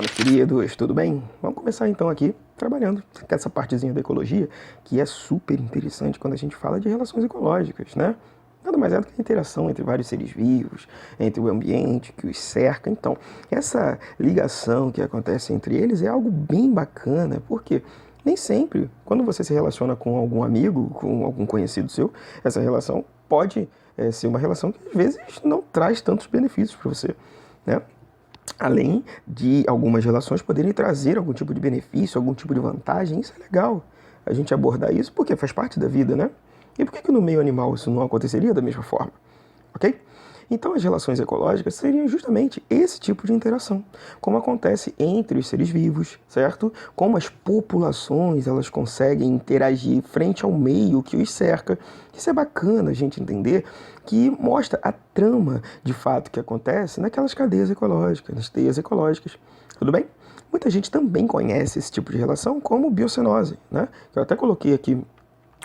meus queridos, tudo bem? Vamos começar então aqui trabalhando com essa partezinha da ecologia, que é super interessante quando a gente fala de relações ecológicas, né? Nada mais é do que a interação entre vários seres vivos, entre o ambiente que os cerca. Então, essa ligação que acontece entre eles é algo bem bacana, porque nem sempre, quando você se relaciona com algum amigo, com algum conhecido seu, essa relação pode ser uma relação que às vezes não traz tantos benefícios para você, né? Além de algumas relações poderem trazer algum tipo de benefício, algum tipo de vantagem, isso é legal a gente abordar isso porque faz parte da vida, né? E por que no meio animal isso não aconteceria da mesma forma? Ok? Então as relações ecológicas seriam justamente esse tipo de interação, como acontece entre os seres vivos, certo? Como as populações elas conseguem interagir frente ao meio que os cerca. Isso é bacana a gente entender, que mostra a trama de fato que acontece naquelas cadeias ecológicas, nas teias ecológicas. Tudo bem? Muita gente também conhece esse tipo de relação como biocenose, né? Eu até coloquei aqui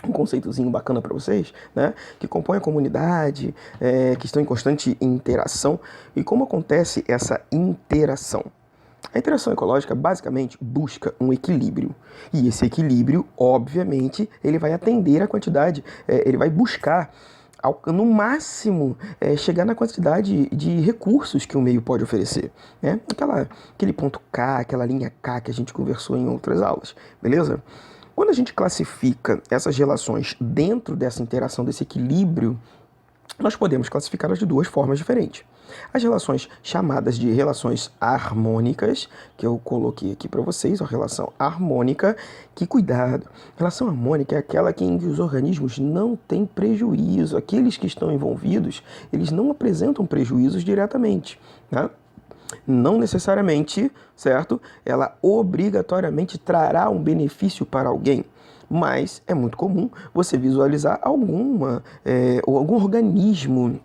um conceitozinho bacana para vocês, né? Que compõe a comunidade, que estão em constante interação. E como acontece essa interação? A interação ecológica basicamente busca um equilíbrio. E esse equilíbrio, obviamente, ele vai atender a quantidade, ele vai buscar no máximo chegar na quantidade de recursos que o meio pode oferecer, né? Aquele ponto K, aquela linha K que a gente conversou em outras aulas, beleza? Quando a gente classifica essas relações dentro dessa interação, desse equilíbrio, nós podemos classificá-las de duas formas diferentes. As relações chamadas de relações harmônicas, que eu coloquei aqui para vocês, a relação harmônica, que cuidado, relação harmônica é aquela em que os organismos não têm prejuízo, aqueles que estão envolvidos, eles não apresentam prejuízos diretamente, né? Não necessariamente, certo? Ela obrigatoriamente trará um benefício para alguém, mas é muito comum você visualizar algum organismo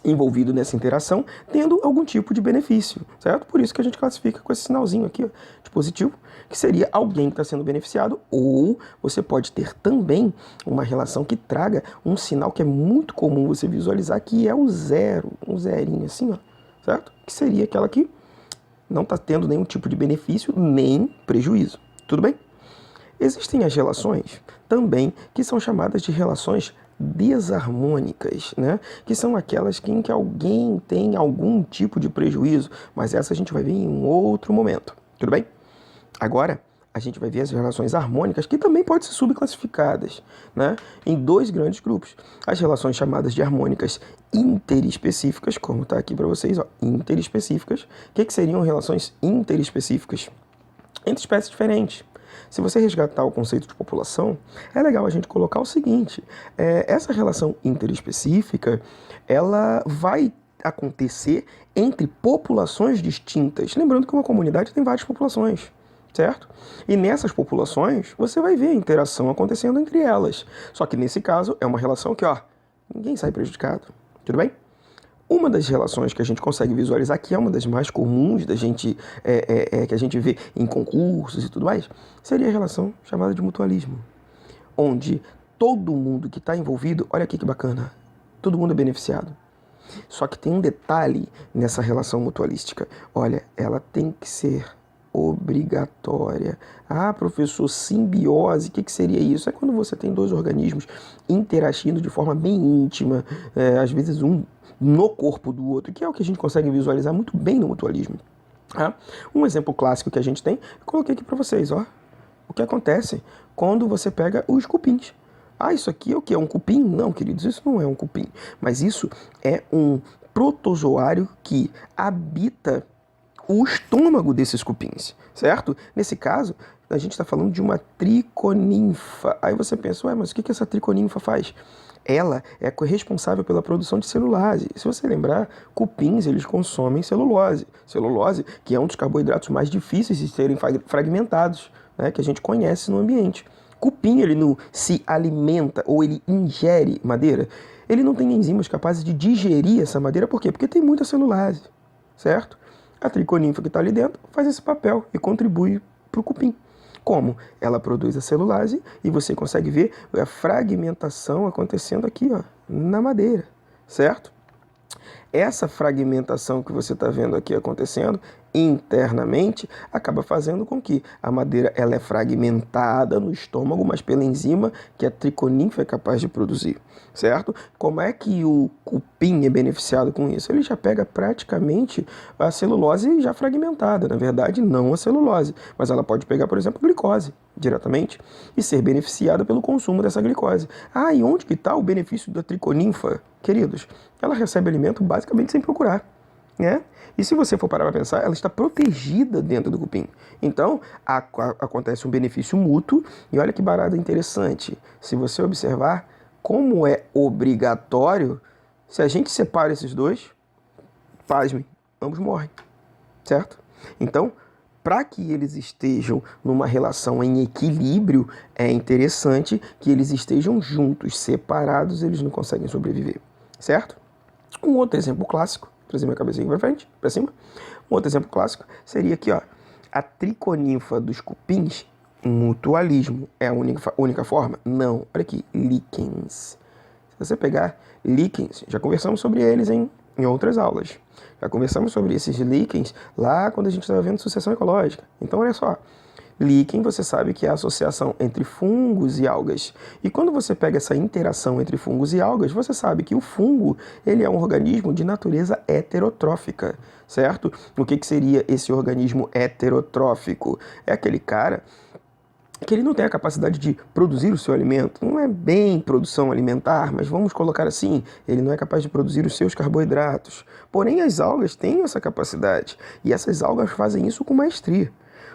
envolvido nessa interação tendo algum tipo de benefício, certo? Por isso que a gente classifica com esse sinalzinho aqui, ó, de positivo, que seria alguém que está sendo beneficiado, ou você pode ter também uma relação que traga um sinal que é muito comum você visualizar, que é o zero, um zerinho assim, ó, certo? Que seria aquela que não está tendo nenhum tipo de benefício nem prejuízo. Tudo bem? Existem as relações também que são chamadas de relações desarmônicas, né? Que são aquelas em que alguém tem algum tipo de prejuízo, mas essa a gente vai ver em um outro momento. Tudo bem? Agora, a gente vai ver as relações harmônicas, que também podem ser subclassificadas, né, em dois grandes grupos. As relações chamadas de harmônicas interespecíficas, como está aqui para vocês, ó, interespecíficas. O que seriam relações interespecíficas? Entre espécies diferentes. Se você resgatar o conceito de população, é legal a gente colocar o seguinte, essa relação interespecífica, ela vai acontecer entre populações distintas. Lembrando que uma comunidade tem várias populações, certo? E nessas populações, você vai ver a interação acontecendo entre elas. Só que nesse caso, é uma relação que, ó, ninguém sai prejudicado. Tudo bem? Uma das relações que a gente consegue visualizar, que é uma das mais comuns da gente, que a gente vê em concursos e tudo mais, seria a relação chamada de mutualismo. Onde todo mundo que está envolvido, olha aqui que bacana, todo mundo é beneficiado. Só que tem um detalhe nessa relação mutualística. Olha, ela tem que ser obrigatória. Ah, professor, simbiose, o que seria isso? É quando você tem dois organismos interagindo de forma bem íntima, às vezes um no corpo do outro, que é o que a gente consegue visualizar muito bem no mutualismo. Ah, um exemplo clássico que a gente tem, eu coloquei aqui para vocês, ó. O que acontece quando você pega os cupins. Ah, isso aqui é o que? É um cupim? Não, queridos, isso não é um cupim. Mas isso é um protozoário que habita o estômago desses cupins, certo? Nesse caso, a gente está falando de uma triconinfa. Aí você pensa, ué, mas o que essa triconinfa faz? Ela é responsável pela produção de celulase. Se você lembrar, cupins, eles consomem celulose. Celulose, que é um dos carboidratos mais difíceis de serem fragmentados, né, que a gente conhece no ambiente. Cupim, ele não se alimenta ou ele ingere madeira. Ele não tem enzimas capazes de digerir essa madeira. Por quê? Porque tem muita celulase, certo? A triconinfa que está ali dentro faz esse papel e contribui para o cupim. Como? Ela produz a celulase e você consegue ver a fragmentação acontecendo aqui, ó, na madeira, certo? essa fragmentação que você está vendo aqui acontecendo internamente acaba fazendo com que a madeira ela é fragmentada no estômago, mas pela enzima que a triconinfa é capaz de produzir, certo? Como é que o cupim é beneficiado com isso? Ele já pega praticamente a celulose já fragmentada, na verdade não a celulose, mas ela pode pegar, por exemplo, glicose diretamente e ser beneficiada pelo consumo dessa glicose. Ah, e onde que está o benefício da triconinfa? Queridos, ela recebe alimento basicamente sem procurar, né? E se você for parar para pensar, ela está protegida dentro do cupim. Então, acontece um benefício mútuo. E olha que barada interessante. Se você observar como é obrigatório, se a gente separa esses dois, pasmem, ambos morrem, certo? Então, para que eles estejam numa relação em equilíbrio, é interessante que eles estejam juntos, separados, eles não conseguem sobreviver, certo? Um outro exemplo clássico, trazer minha cabecinha para frente, para cima. Um outro exemplo clássico seria aqui, ó, a triconinfa dos cupins, mutualismo. É a única forma? Não. Olha aqui, líquens. Se você pegar líquens, já conversamos sobre eles em outras aulas. Já conversamos sobre esses líquens lá quando a gente estava vendo sucessão ecológica. Então, olha só. Líquen, você sabe que é a associação entre fungos e algas. E quando você pega essa interação entre fungos e algas, você sabe que o fungo ele é um organismo de natureza heterotrófica, certo? O que seria esse organismo heterotrófico? É aquele cara que ele não tem a capacidade de produzir o seu alimento. Não é bem produção alimentar, mas vamos colocar assim, ele não é capaz de produzir os seus carboidratos. Porém, as algas têm essa capacidade, e essas algas fazem isso com maestria.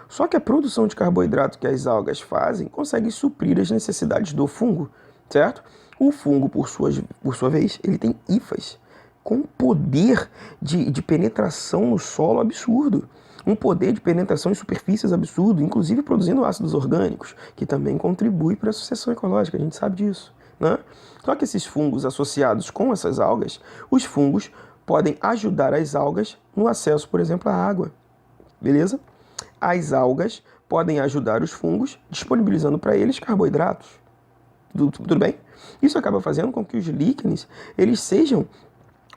Só que a produção de carboidrato que as algas fazem consegue suprir as necessidades do fungo, certo? O fungo, por sua vez, ele tem hifas, com um poder de penetração no solo absurdo. Um poder de penetração em superfícies absurdo, inclusive produzindo ácidos orgânicos, que também contribui para a sucessão ecológica, a gente sabe disso, né? Só que esses fungos associados com essas algas, os fungos podem ajudar as algas no acesso, por exemplo, à água, beleza? As algas podem ajudar os fungos, disponibilizando para eles carboidratos. Tudo bem? Isso acaba fazendo com que os líquenes eles sejam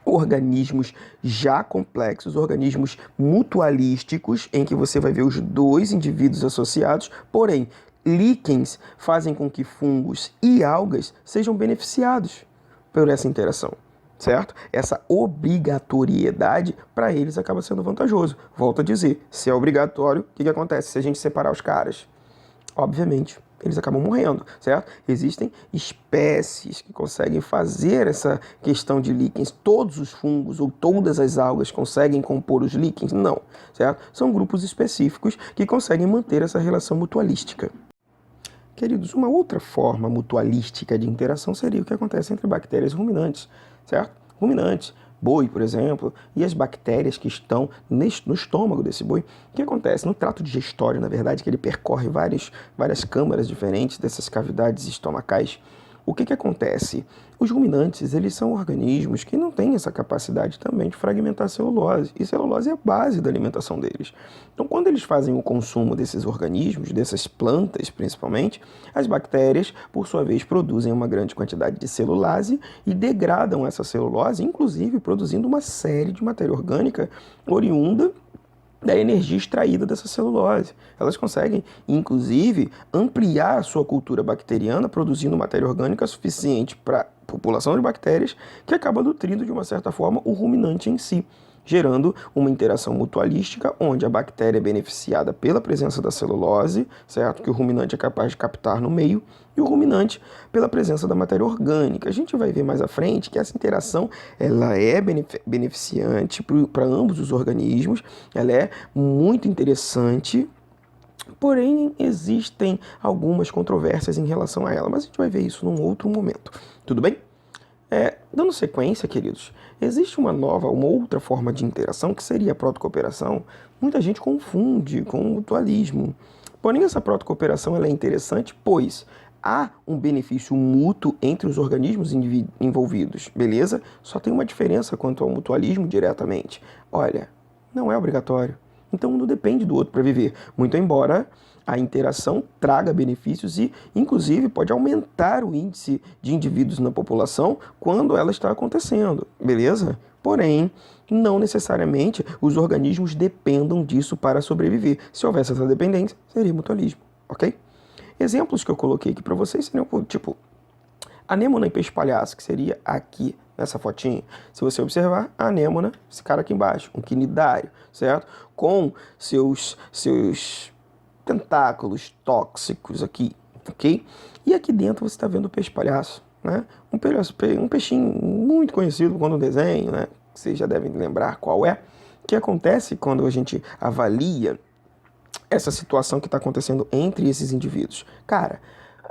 organismos já complexos, organismos mutualísticos, em que você vai ver os dois indivíduos associados, porém, líquens fazem com que fungos e algas sejam beneficiados por essa interação. Certo? Essa obrigatoriedade para eles acaba sendo vantajoso. Volto a dizer, se é obrigatório, o que acontece se a gente separar os caras? Obviamente, eles acabam morrendo, certo? Existem espécies que conseguem fazer essa questão de líquens. Todos os fungos ou todas as algas conseguem compor os líquens? Não, certo? São grupos específicos que conseguem manter essa relação mutualística. Queridos, uma outra forma mutualística de interação seria o que acontece entre bactérias e ruminantes, certo? Ruminantes, boi, por exemplo, e as bactérias que estão no estômago desse boi. O que acontece? No trato digestório, na verdade, que ele percorre várias câmaras diferentes dessas cavidades estomacais, o que acontece? Os ruminantes, eles são organismos que não têm essa capacidade também de fragmentar celulose, e celulose é a base da alimentação deles. Então, quando eles fazem o consumo desses organismos, dessas plantas principalmente, as bactérias, por sua vez, produzem uma grande quantidade de celulase e degradam essa celulose, inclusive produzindo uma série de matéria orgânica oriunda da energia extraída dessa celulose. Elas conseguem, inclusive, ampliar a sua cultura bacteriana, produzindo matéria orgânica suficiente para a população de bactérias, que acaba nutrindo, de uma certa forma, o ruminante em si, gerando uma interação mutualística, onde a bactéria é beneficiada pela presença da celulose, certo? Que o ruminante é capaz de captar no meio, e o ruminante pela presença da matéria orgânica. A gente vai ver mais à frente que essa interação ela é beneficiante para ambos os organismos, ela é muito interessante, porém existem algumas controvérsias em relação a ela, mas a gente vai ver isso num outro momento. Tudo bem? Dando sequência, queridos, existe uma outra forma de interação que seria a protocooperação. Muita gente confunde com o mutualismo. Porém, essa protocooperação ela é interessante, pois há um benefício mútuo entre os organismos envolvidos, beleza? Só tem uma diferença quanto ao mutualismo diretamente. Olha, não é obrigatório. Então, um não depende do outro para viver. Muito embora a interação traga benefícios e, inclusive, pode aumentar o índice de indivíduos na população quando ela está acontecendo, beleza? Porém, não necessariamente os organismos dependam disso para sobreviver. Se houvesse essa dependência, seria mutualismo, ok? Exemplos que eu coloquei aqui para vocês seriam, tipo, anêmona e peixe-palhaço, que seria aqui nessa fotinha. Se você observar, a anêmona, esse cara aqui embaixo, um quinidário, certo? Com seus tentáculos tóxicos aqui, ok? E aqui dentro você está vendo o peixe-palhaço, né? Um peixinho muito conhecido quando desenho, né? Vocês já devem lembrar qual é. O que acontece quando a gente avalia essa situação que está acontecendo entre esses indivíduos? Cara,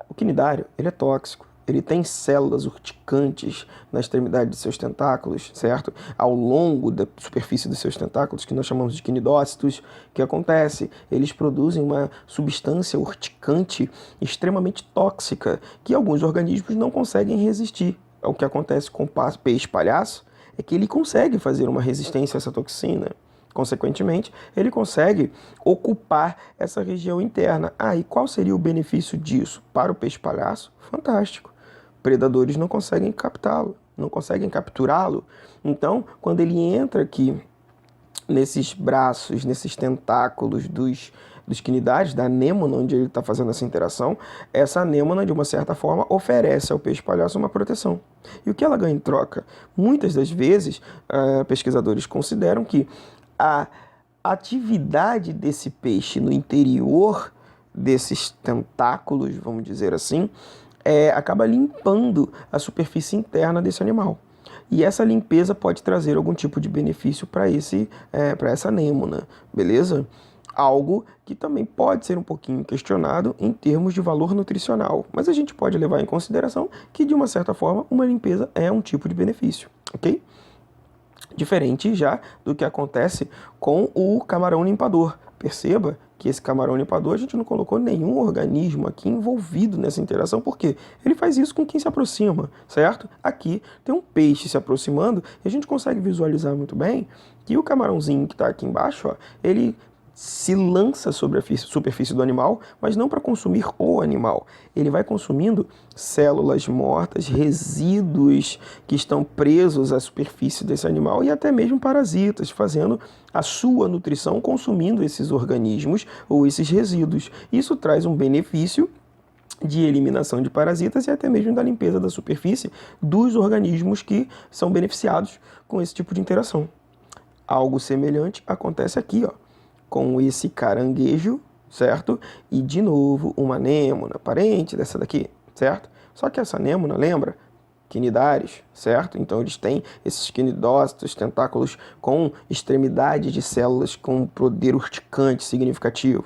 o quinidário, ele é tóxico. Ele tem células urticantes na extremidade de seus tentáculos, certo? Ao longo da superfície dos seus tentáculos, que nós chamamos de quinidócitos. O que acontece? Eles produzem uma substância urticante extremamente tóxica que alguns organismos não conseguem resistir. O que acontece com o peixe-palhaço é que ele consegue fazer uma resistência a essa toxina. Consequentemente, ele consegue ocupar essa região interna. E qual seria o benefício disso? Para o peixe-palhaço, fantástico. Predadores não conseguem captá-lo, não conseguem capturá-lo. Então, quando ele entra aqui nesses braços, nesses tentáculos dos quinidários, da anêmona, onde ele está fazendo essa interação, essa anêmona, de uma certa forma, oferece ao peixe-palhaço uma proteção. E o que ela ganha em troca? Muitas das vezes, pesquisadores consideram que a atividade desse peixe no interior desses tentáculos, vamos dizer assim, acaba limpando a superfície interna desse animal. E essa limpeza pode trazer algum tipo de benefício para essa anêmona, beleza? Algo que também pode ser um pouquinho questionado em termos de valor nutricional. Mas a gente pode levar em consideração que, de uma certa forma, uma limpeza é um tipo de benefício, ok? Diferente já do que acontece com o camarão limpador. Perceba que esse camarão limpador, a gente não colocou nenhum organismo aqui envolvido nessa interação, porque ele faz isso com quem se aproxima, certo? Aqui tem um peixe se aproximando e a gente consegue visualizar muito bem que o camarãozinho que está aqui embaixo, ó, ele se lança sobre a superfície do animal, mas não para consumir o animal. Ele vai consumindo células mortas, resíduos que estão presos à superfície desse animal e até mesmo parasitas, fazendo a sua nutrição consumindo esses organismos ou esses resíduos. Isso traz um benefício de eliminação de parasitas e até mesmo da limpeza da superfície dos organismos que são beneficiados com esse tipo de interação. Algo semelhante acontece aqui, ó, com esse caranguejo, certo? E, de novo, uma anêmona, parente dessa daqui, certo? Só que essa anêmona, lembra? Quinidários, certo? Então, eles têm esses quinidócitos, tentáculos com extremidades de células com poder urticante significativo.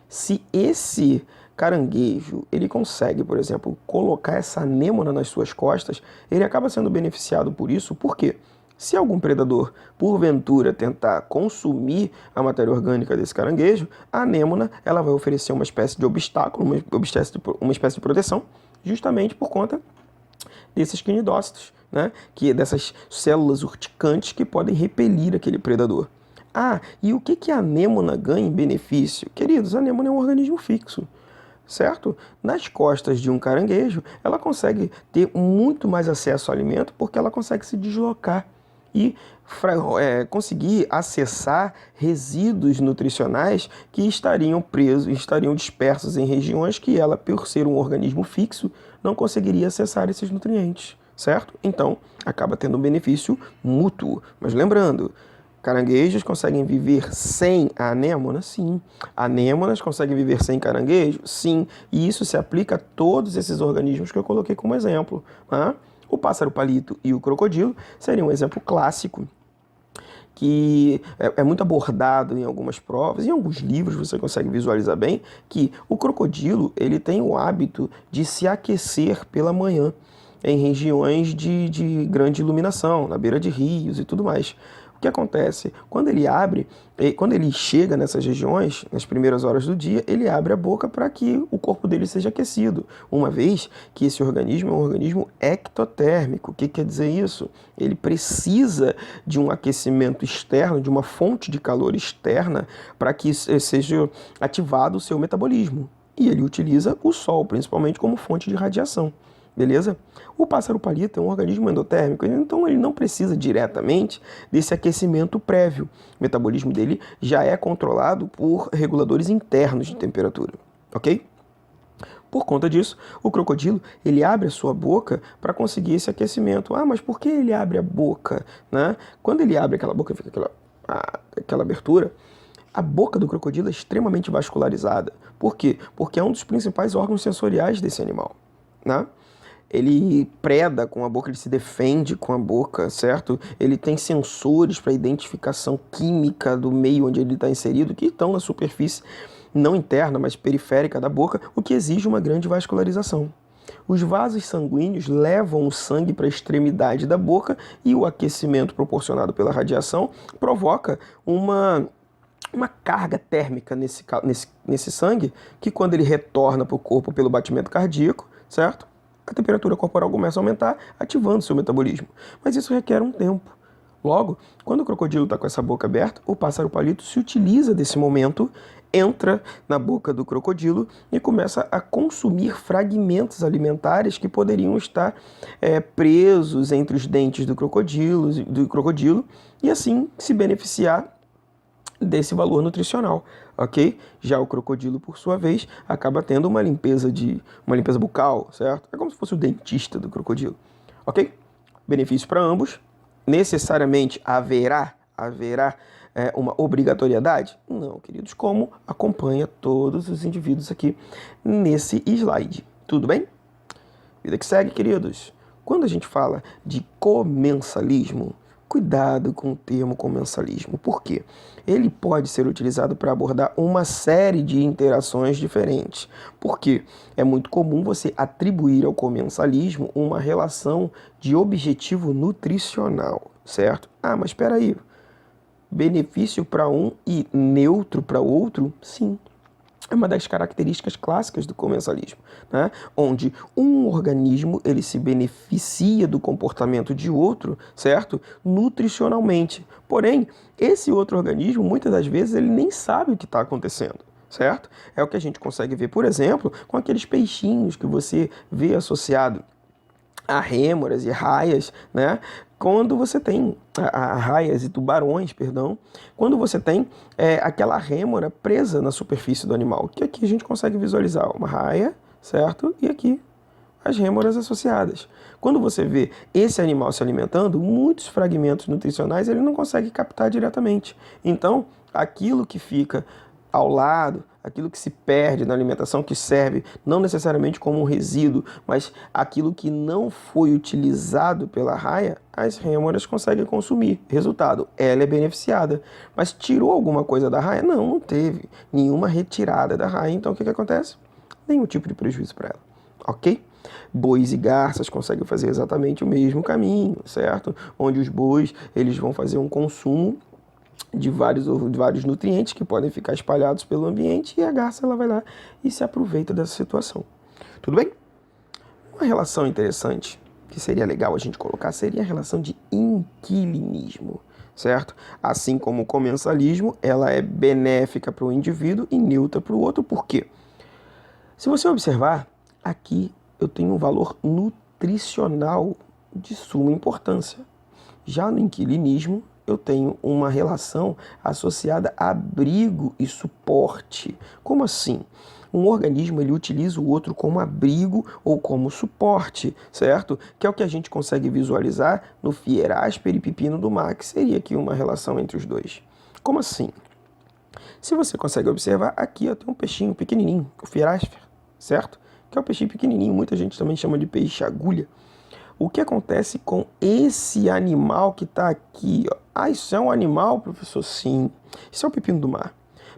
Se esse caranguejo, ele consegue, por exemplo, colocar essa anêmona nas suas costas, ele acaba sendo beneficiado por isso. Por quê? Se algum predador, porventura, tentar consumir a matéria orgânica desse caranguejo, a anêmona ela vai oferecer uma espécie de obstáculo, uma espécie de proteção, justamente por conta desses quinidócitos, né? Dessas células urticantes que podem repelir aquele predador. E o que a anêmona ganha em benefício? Queridos, a anêmona é um organismo fixo, certo? Nas costas de um caranguejo, ela consegue ter muito mais acesso ao alimento porque ela consegue se deslocar e conseguir acessar resíduos nutricionais que estariam presos, estariam dispersos em regiões que ela, por ser um organismo fixo, não conseguiria acessar esses nutrientes, certo? Então, acaba tendo um benefício mútuo. Mas lembrando, caranguejos conseguem viver sem a anêmona? Sim. Anêmonas conseguem viver sem caranguejo? Sim. E isso se aplica a todos esses organismos que eu coloquei como exemplo, tá? O pássaro-palito e o crocodilo seriam um exemplo clássico que é muito abordado em algumas provas, em alguns livros você consegue visualizar bem, que o crocodilo ele tem o hábito de se aquecer pela manhã em regiões de grande iluminação, na beira de rios e tudo mais. O que acontece? Quando ele abre, quando ele chega nessas regiões, nas primeiras horas do dia, ele abre a boca para que o corpo dele seja aquecido, uma vez que esse organismo é um organismo ectotérmico. O que quer dizer isso? Ele precisa de um aquecimento externo, de uma fonte de calor externa, para que seja ativado o seu metabolismo. E ele utiliza o sol, principalmente, como fonte de radiação. Beleza? O pássaro palito é um organismo endotérmico, então ele não precisa diretamente desse aquecimento prévio. O metabolismo dele já é controlado por reguladores internos de temperatura, ok? Por conta disso, o crocodilo ele abre a sua boca para conseguir esse aquecimento. Ah, mas por que ele abre a boca? Né? Quando ele abre aquela boca, fica aquela abertura. A boca do crocodilo é extremamente vascularizada. Por quê? Porque é um dos principais órgãos sensoriais desse animal, né? Ele preda com a boca, ele se defende com a boca, certo? Ele tem sensores para identificação química do meio onde ele está inserido, que estão na superfície, não interna, mas periférica da boca, o que exige uma grande vascularização. Os vasos sanguíneos levam o sangue para a extremidade da boca e o aquecimento proporcionado pela radiação provoca uma carga térmica nesse sangue, que quando ele retorna para o corpo pelo batimento cardíaco, certo? A temperatura corporal começa a aumentar, ativando seu metabolismo. Mas isso requer um tempo. Logo, quando o crocodilo está com essa boca aberta, o pássaro palito se utiliza desse momento, entra na boca do crocodilo e começa a consumir fragmentos alimentares que poderiam estar presos entre os dentes do crocodilo e assim se beneficiar desse valor nutricional, ok? Já o crocodilo, por sua vez, acaba tendo uma limpeza bucal, certo? É como se fosse o dentista do crocodilo, ok? Benefício para ambos. Necessariamente haverá uma obrigatoriedade? Não, queridos, como acompanha todos os indivíduos aqui nesse slide. Tudo bem? Vida que segue, queridos. Quando a gente fala de comensalismo, cuidado com o termo comensalismo. Por quê? Ele pode ser utilizado para abordar uma série de interações diferentes. Por quê? É muito comum você atribuir ao comensalismo uma relação de objetivo nutricional, certo? Ah, mas espera aí. Benefício para um e neutro para o outro? Sim. É uma das características clássicas do comensalismo, né? Onde um organismo ele se beneficia do comportamento de outro, certo? Nutricionalmente. Porém, esse outro organismo, muitas das vezes, ele nem sabe o que está acontecendo, certo? É o que a gente consegue ver, por exemplo, com aqueles peixinhos que você vê associado a rêmoras e raias, né? Quando você tem raias e tubarões, perdão, quando você tem aquela rêmora presa na superfície do animal, que aqui a gente consegue visualizar uma raia, certo? E aqui as rêmoras associadas. Quando você vê esse animal se alimentando, muitos fragmentos nutricionais ele não consegue captar diretamente. Então, aquilo que fica ao lado, aquilo que se perde na alimentação, que serve não necessariamente como um resíduo, mas aquilo que não foi utilizado pela raia, as rêmoras conseguem consumir. Resultado, ela é beneficiada. Mas tirou alguma coisa da raia? Não, não teve nenhuma retirada da raia. Então o que acontece? Nenhum tipo de prejuízo para ela, ok? Bois e garças conseguem fazer exatamente o mesmo caminho, certo? Onde os bois eles vão fazer um consumo de vários nutrientes que podem ficar espalhados pelo ambiente e a garça ela vai lá e se aproveita dessa situação. Tudo bem? Uma relação interessante que seria legal a gente colocar seria a relação de inquilinismo, certo? Assim como o comensalismo, ela é benéfica para o indivíduo e neutra para o outro. Por quê? Se você observar, aqui eu tenho um valor nutricional de suma importância. Já no inquilinismo, eu tenho uma relação associada a abrigo e suporte. Como assim? Um organismo ele utiliza o outro como abrigo ou como suporte, certo? Que é o que a gente consegue visualizar no Fierasper e Pepino do mar, que seria aqui uma relação entre os dois. Como assim? Se você consegue observar, aqui tem um peixinho pequenininho, o Fierasper, certo? Que é um peixinho pequenininho, muita gente também chama de peixe-agulha. O que acontece com esse animal que está aqui? Ó? Ah, isso é um animal, professor? Sim. Isso é o pepino do mar.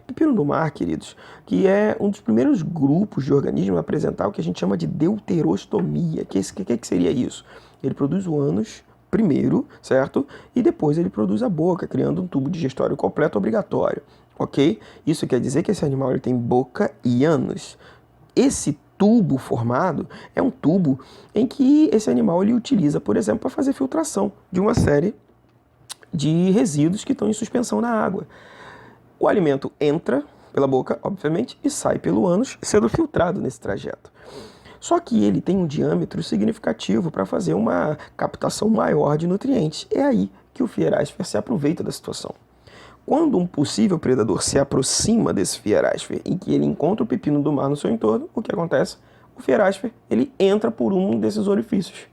Pepino do mar, queridos, que é um dos primeiros grupos de organismos a apresentar o que a gente chama de deuterostomia. Que seria isso? Ele produz o ânus primeiro, certo? E depois ele produz a boca, criando um tubo digestório completo obrigatório, ok? Isso quer dizer que esse animal ele tem boca e ânus. Esse tubo formado é um tubo em que esse animal ele utiliza, por exemplo, para fazer filtração de uma série de resíduos que estão em suspensão na água. O alimento entra pela boca, obviamente, e sai pelo ânus, sendo filtrado nesse trajeto. Só que ele tem um diâmetro significativo para fazer uma captação maior de nutrientes. É aí que o Fierasfer se aproveita da situação. Quando um possível predador se aproxima desse Fierasfer e que ele encontra o pepino do mar no seu entorno, o que acontece? O Fierasfer ele entra por um desses orifícios,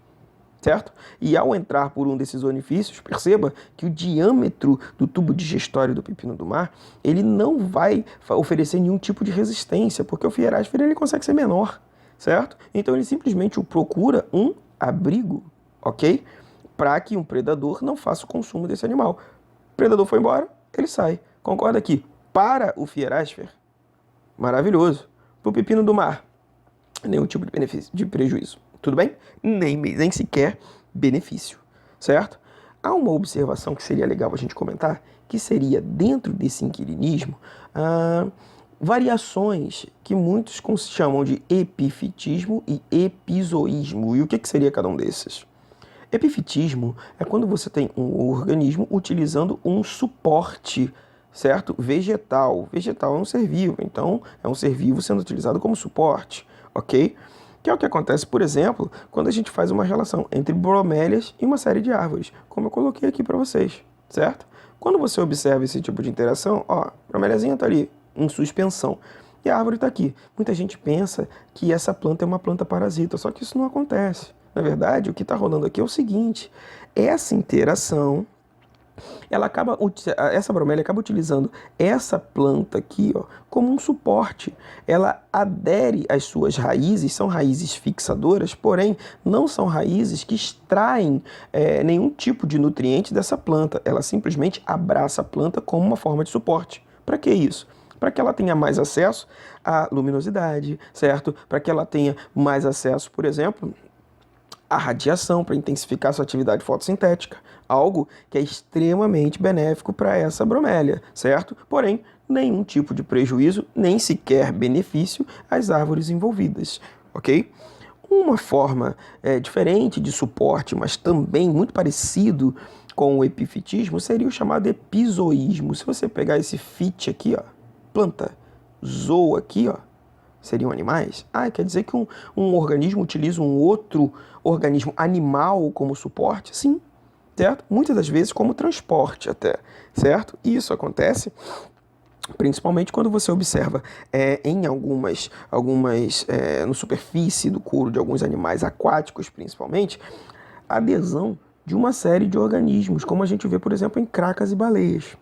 certo? E ao entrar por um desses orifícios, perceba que o diâmetro do tubo digestório do pepino do mar, ele não vai oferecer nenhum tipo de resistência, porque o Fierasfer ele consegue ser menor, certo? Então ele simplesmente procura um abrigo, ok? Para que um predador não faça o consumo desse animal. O predador foi embora, ele sai. Concorda aqui? Para o Fierasfer, maravilhoso. Para o pepino do mar, nenhum tipo de benefício, de prejuízo. Tudo bem? Nem sequer benefício, certo? Há uma observação que seria legal a gente comentar, que seria, dentro desse inquilinismo, variações que muitos chamam de epifitismo e epizoísmo. E o que seria cada um desses? Epifitismo é quando você tem um organismo utilizando um suporte, certo? Vegetal. Vegetal é um ser vivo, então é um ser vivo sendo utilizado como suporte, ok? Que é o que acontece, por exemplo, quando a gente faz uma relação entre bromélias e uma série de árvores, como eu coloquei aqui para vocês, certo? Quando você observa esse tipo de interação, ó, a broméliazinha está ali, em suspensão, e a árvore está aqui. Muita gente pensa que essa planta é uma planta parasita, só que isso não acontece. Na verdade, o que está rolando aqui é o seguinte, essa interação, essa bromélia acaba utilizando essa planta aqui, ó, como um suporte. Ela adere às suas raízes, são raízes fixadoras, porém não são raízes que extraem nenhum tipo de nutriente dessa planta. Ela simplesmente abraça a planta como uma forma de suporte. Para que isso? Para que ela tenha mais acesso à luminosidade, certo? Para que ela tenha mais acesso, por exemplo, à radiação, para intensificar sua atividade fotossintética, algo que é extremamente benéfico para essa bromélia, certo? Porém, nenhum tipo de prejuízo, nem sequer benefício às árvores envolvidas, ok? Uma forma diferente de suporte, mas também muito parecido com o epifitismo, seria o chamado epizoísmo. Se você pegar esse fit aqui, ó, planta, zoo aqui, ó, seriam animais? Quer dizer que um organismo utiliza um outro organismo animal como suporte? Sim, certo? Muitas das vezes como transporte até, certo? E isso acontece principalmente quando você observa em algumas no superfície do couro de alguns animais aquáticos, principalmente, a adesão de uma série de organismos, como a gente vê, por exemplo, em cracas e baleias.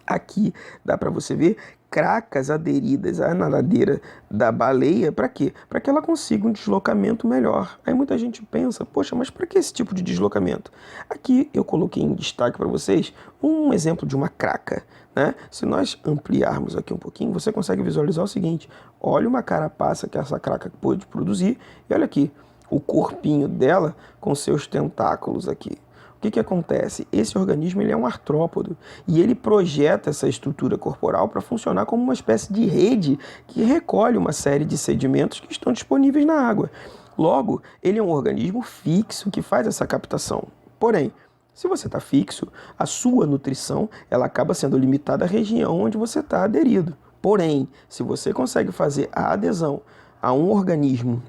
Aqui dá para você ver cracas aderidas à nadadeira da baleia, para quê? Para que ela consiga um deslocamento melhor. Aí muita gente pensa, poxa, mas para que esse tipo de deslocamento? Aqui eu coloquei em destaque para vocês um exemplo de uma craca, né? Se nós ampliarmos aqui um pouquinho, você consegue visualizar o seguinte, olha uma carapaça que essa craca pôde produzir, e olha aqui, o corpinho dela com seus tentáculos aqui. O que acontece? Esse organismo ele é um artrópodo e ele projeta essa estrutura corporal para funcionar como uma espécie de rede que recolhe uma série de sedimentos que estão disponíveis na água. Logo, ele é um organismo fixo que faz essa captação. Porém, se você está fixo, a sua nutrição ela acaba sendo limitada à região onde você está aderido. Porém, se você consegue fazer a adesão a um organismo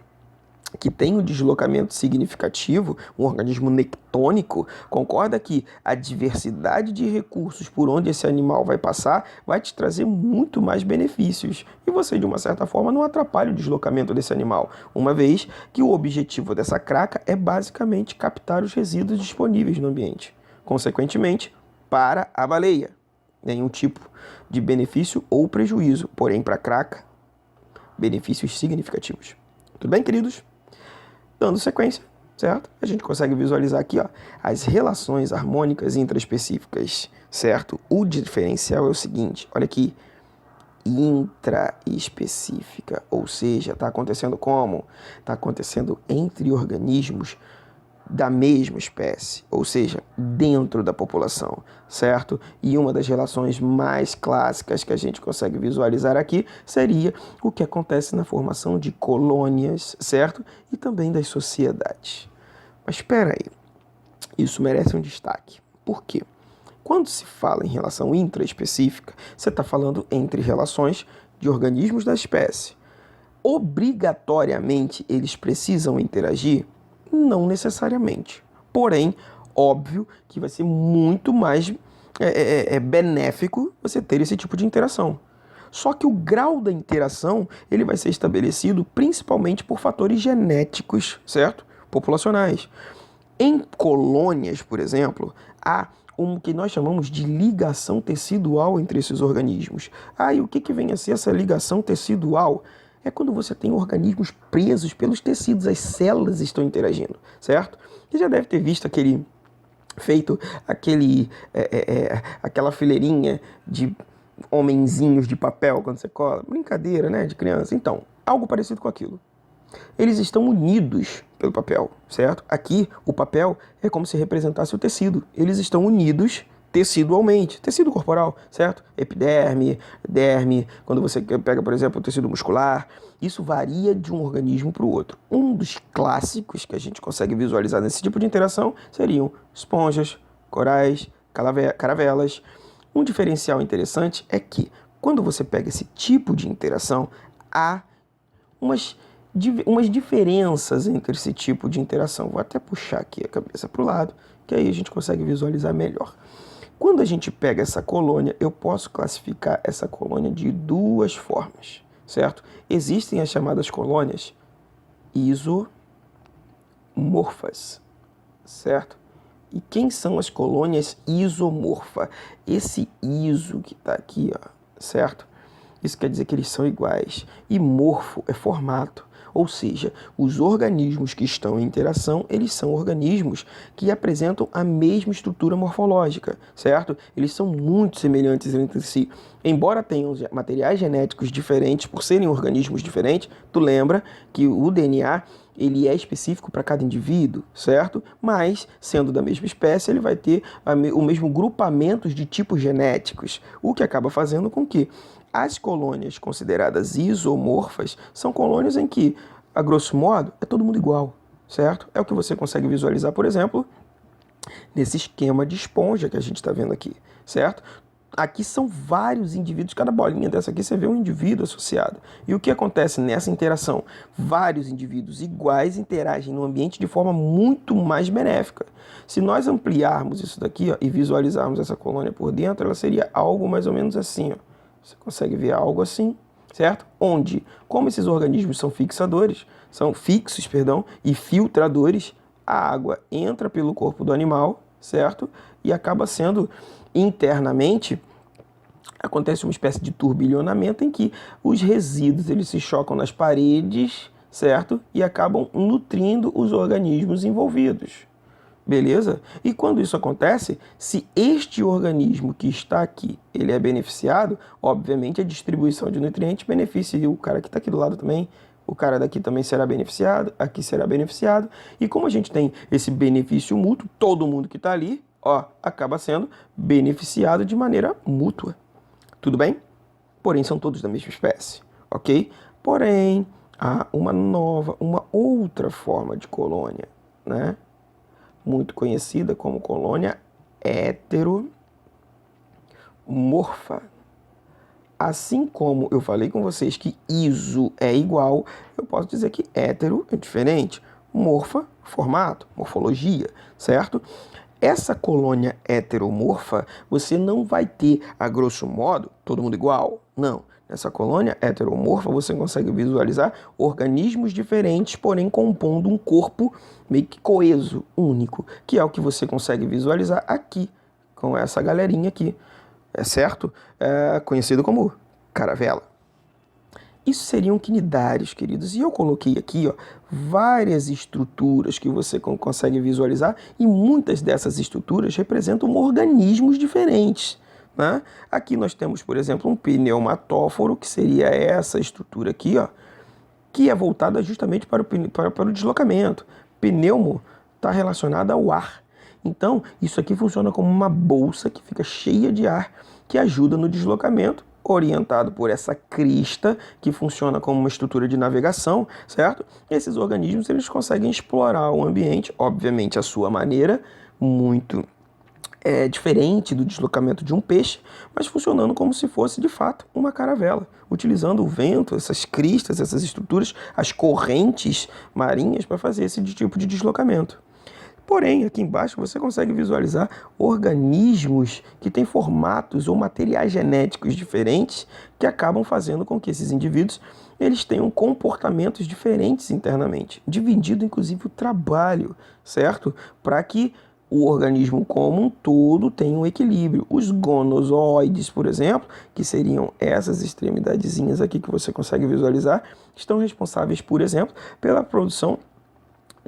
que tem um deslocamento significativo, um organismo nectônico, concorda que a diversidade de recursos por onde esse animal vai passar vai te trazer muito mais benefícios. E você, de uma certa forma, não atrapalha o deslocamento desse animal, uma vez que o objetivo dessa craca é basicamente captar os resíduos disponíveis no ambiente. Consequentemente, para a baleia, nenhum tipo de benefício ou prejuízo, porém para a craca, benefícios significativos. Tudo bem, queridos? Dando sequência, certo? A gente consegue visualizar aqui, ó, as relações harmônicas intraespecíficas, certo? O diferencial é o seguinte, olha aqui, intraespecífica, ou seja, está acontecendo como? Está acontecendo entre organismos da mesma espécie, ou seja, dentro da população, certo? E uma das relações mais clássicas que a gente consegue visualizar aqui seria o que acontece na formação de colônias, certo? E também das sociedades. Mas espera aí, isso merece um destaque. Por quê? Quando se fala em relação intraespecífica, você está falando entre relações de organismos da espécie. Obrigatoriamente eles precisam interagir? Não necessariamente. Porém, óbvio que vai ser muito mais benéfico você ter esse tipo de interação. Só que o grau da interação ele vai ser estabelecido principalmente por fatores genéticos, certo? Populacionais. Em colônias, por exemplo, há o que nós chamamos de ligação tecidual entre esses organismos. E o que vem a ser essa ligação tecidual? É quando você tem organismos presos pelos tecidos, as células estão interagindo, certo? Você já deve ter visto aquela fileirinha de homenzinhos de papel quando você cola. Brincadeira, né, de criança. Então, algo parecido com aquilo. Eles estão unidos pelo papel, certo? Aqui, o papel é como se representasse o tecido. Eles estão unidos tecidualmente, tecido corporal, certo? Epiderme, derme, quando você pega, por exemplo, o tecido muscular, isso varia de um organismo para o outro. Um dos clássicos que a gente consegue visualizar nesse tipo de interação seriam esponjas, corais, caravelas. Um diferencial interessante é que, quando você pega esse tipo de interação, há umas diferenças entre esse tipo de interação. Vou até puxar aqui a cabeça para o lado, que aí a gente consegue visualizar melhor. Quando a gente pega essa colônia, eu posso classificar essa colônia de duas formas, certo? Existem as chamadas colônias isomorfas, certo? E quem são as colônias isomorfas? Esse iso que está aqui, ó, certo? Isso quer dizer que eles são iguais. E morfo é formato. Ou seja, os organismos que estão em interação, eles são organismos que apresentam a mesma estrutura morfológica, certo? Eles são muito semelhantes entre si. Embora tenham materiais genéticos diferentes, por serem organismos diferentes, tu lembra que o DNA ele é específico para cada indivíduo, certo? Mas, sendo da mesma espécie, ele vai ter o mesmo grupamento de tipos genéticos, o que acaba fazendo com que as colônias consideradas isomorfas são colônias em que, a grosso modo, é todo mundo igual, certo? É o que você consegue visualizar, por exemplo, nesse esquema de esponja que a gente está vendo aqui, certo? Aqui são vários indivíduos, cada bolinha dessa aqui você vê um indivíduo associado. E o que acontece nessa interação? Vários indivíduos iguais interagem no ambiente de forma muito mais benéfica. Se nós ampliarmos isso daqui, ó, e visualizarmos essa colônia por dentro, ela seria algo mais ou menos assim, ó. Você consegue ver algo assim, certo? Onde, como esses organismos são fixos, e filtradores, a água entra pelo corpo do animal, certo? E acaba sendo internamente, acontece uma espécie de turbilhonamento em que os resíduos eles se chocam nas paredes, certo? E acabam nutrindo os organismos envolvidos. Beleza? E quando isso acontece, se este organismo que está aqui, ele é beneficiado, obviamente a distribuição de nutrientes beneficia o cara que está aqui do lado também, o cara daqui também será beneficiado, aqui será beneficiado, e como a gente tem esse benefício mútuo, todo mundo que está ali, ó, acaba sendo beneficiado de maneira mútua. Tudo bem? Porém, são todos da mesma espécie, ok? Porém, há uma outra forma de colônia, né? Muito conhecida como colônia heteromorfa. Assim como eu falei com vocês que iso é igual, eu posso dizer que hétero é diferente. Morfa, formato, morfologia, certo? Essa colônia heteromorfa, você não vai ter, a grosso modo, todo mundo igual. Não. Nessa colônia heteromorfa, você consegue visualizar organismos diferentes, porém compondo um corpo meio que coeso, único, que é o que você consegue visualizar aqui, com essa galerinha aqui, certo? É conhecido como caravela. Isso seriam quinidários, queridos. E eu coloquei aqui, ó, várias estruturas que você consegue visualizar e muitas dessas estruturas representam organismos diferentes, né? Aqui nós temos, por exemplo, um pneumatóforo, que seria essa estrutura aqui, ó, que é voltada justamente para o deslocamento. Pneumo está relacionada ao ar. Então, isso aqui funciona como uma bolsa que fica cheia de ar, que ajuda no deslocamento, orientado por essa crista, que funciona como uma estrutura de navegação, certo? Esses organismos, eles conseguem explorar o ambiente, obviamente, à sua maneira, muito diferente do deslocamento de um peixe, mas funcionando como se fosse, de fato, uma caravela, utilizando o vento, essas cristas, essas estruturas, as correntes marinhas para fazer esse tipo de deslocamento. Porém, aqui embaixo você consegue visualizar organismos que têm formatos ou materiais genéticos diferentes que acabam fazendo com que esses indivíduos eles tenham comportamentos diferentes internamente, dividindo inclusive o trabalho, certo? Para que o organismo como um todo tenha um equilíbrio. Os gonozoides, por exemplo, que seriam essas extremidadezinhas aqui que você consegue visualizar, estão responsáveis, por exemplo, pela produção